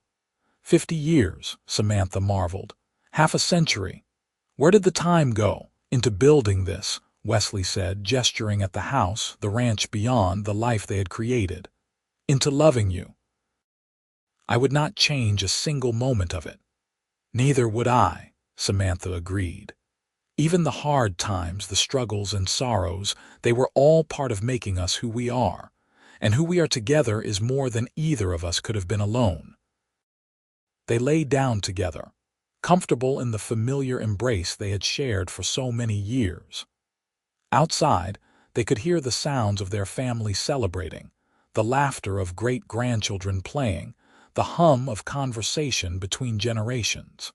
50 years, Samantha marveled. Half a century. Where did the time go? Into building this, Wesley said, gesturing at the house, the ranch beyond, the life they had created. Into loving you. I would not change a single moment of it. Neither would I, Samantha agreed. Even the hard times, the struggles and sorrows, they were all part of making us who we are, and who we are together is more than either of us could have been alone. They lay down together, comfortable in the familiar embrace they had shared for so many years. Outside, they could hear the sounds of their family celebrating, the laughter of great-grandchildren playing, the hum of conversation between generations.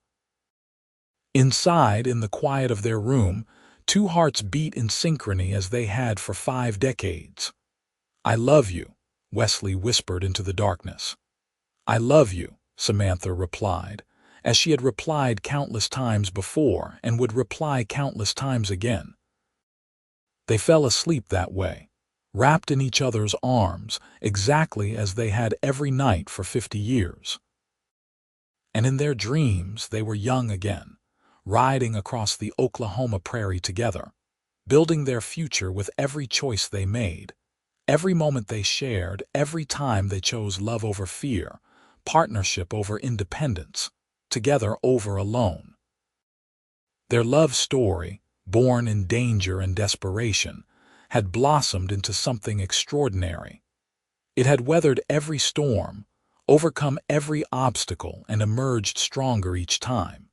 Inside, in the quiet of their room, two hearts beat in synchrony as they had for 5 decades. I love you, Wesley whispered into the darkness. I love you, Samantha replied, as she had replied countless times before and would reply countless times again. They fell asleep that way, wrapped in each other's arms, exactly as they had every night for 50 years. And in their dreams they were young again, riding across the Oklahoma prairie together, building their future with every choice they made, every moment they shared, every time they chose love over fear, partnership over independence, together over alone. Their love story, born in danger and desperation, had blossomed into something extraordinary. It had weathered every storm, overcome every obstacle, and emerged stronger each time.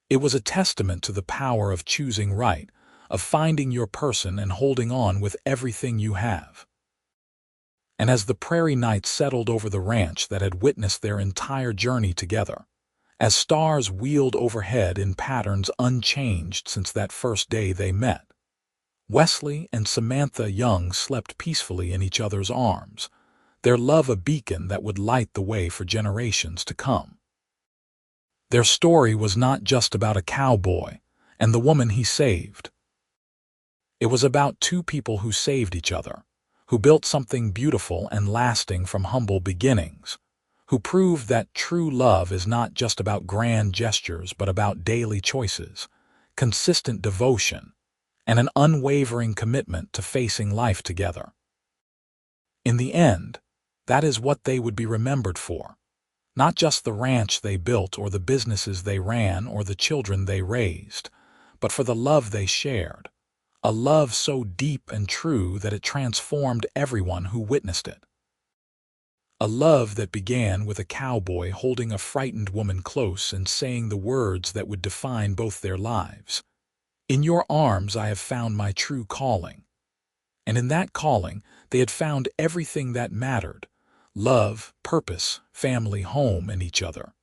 It was a testament to the power of choosing right, of finding your person and holding on with everything you have. And as the prairie night settled over the ranch that had witnessed their entire journey together, as stars wheeled overhead in patterns unchanged since that first day they met, Wesley and Samantha Young slept peacefully in each other's arms, their love a beacon that would light the way for generations to come. Their story was not just about a cowboy and the woman he saved. It was about two people who saved each other, who built something beautiful and lasting from humble beginnings, who proved that true love is not just about grand gestures but about daily choices, consistent devotion, and an unwavering commitment to facing life together. In the end, that is what they would be remembered for. Not just the ranch they built or the businesses they ran or the children they raised, but for the love they shared, a love so deep and true that it transformed everyone who witnessed it. A love that began with a cowboy holding a frightened woman close and saying the words that would define both their lives. "In your arms I have found my true calling." And in that calling, they had found everything that mattered: love, purpose, family, home, and each other.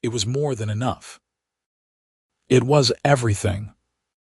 It was more than enough. It was everything.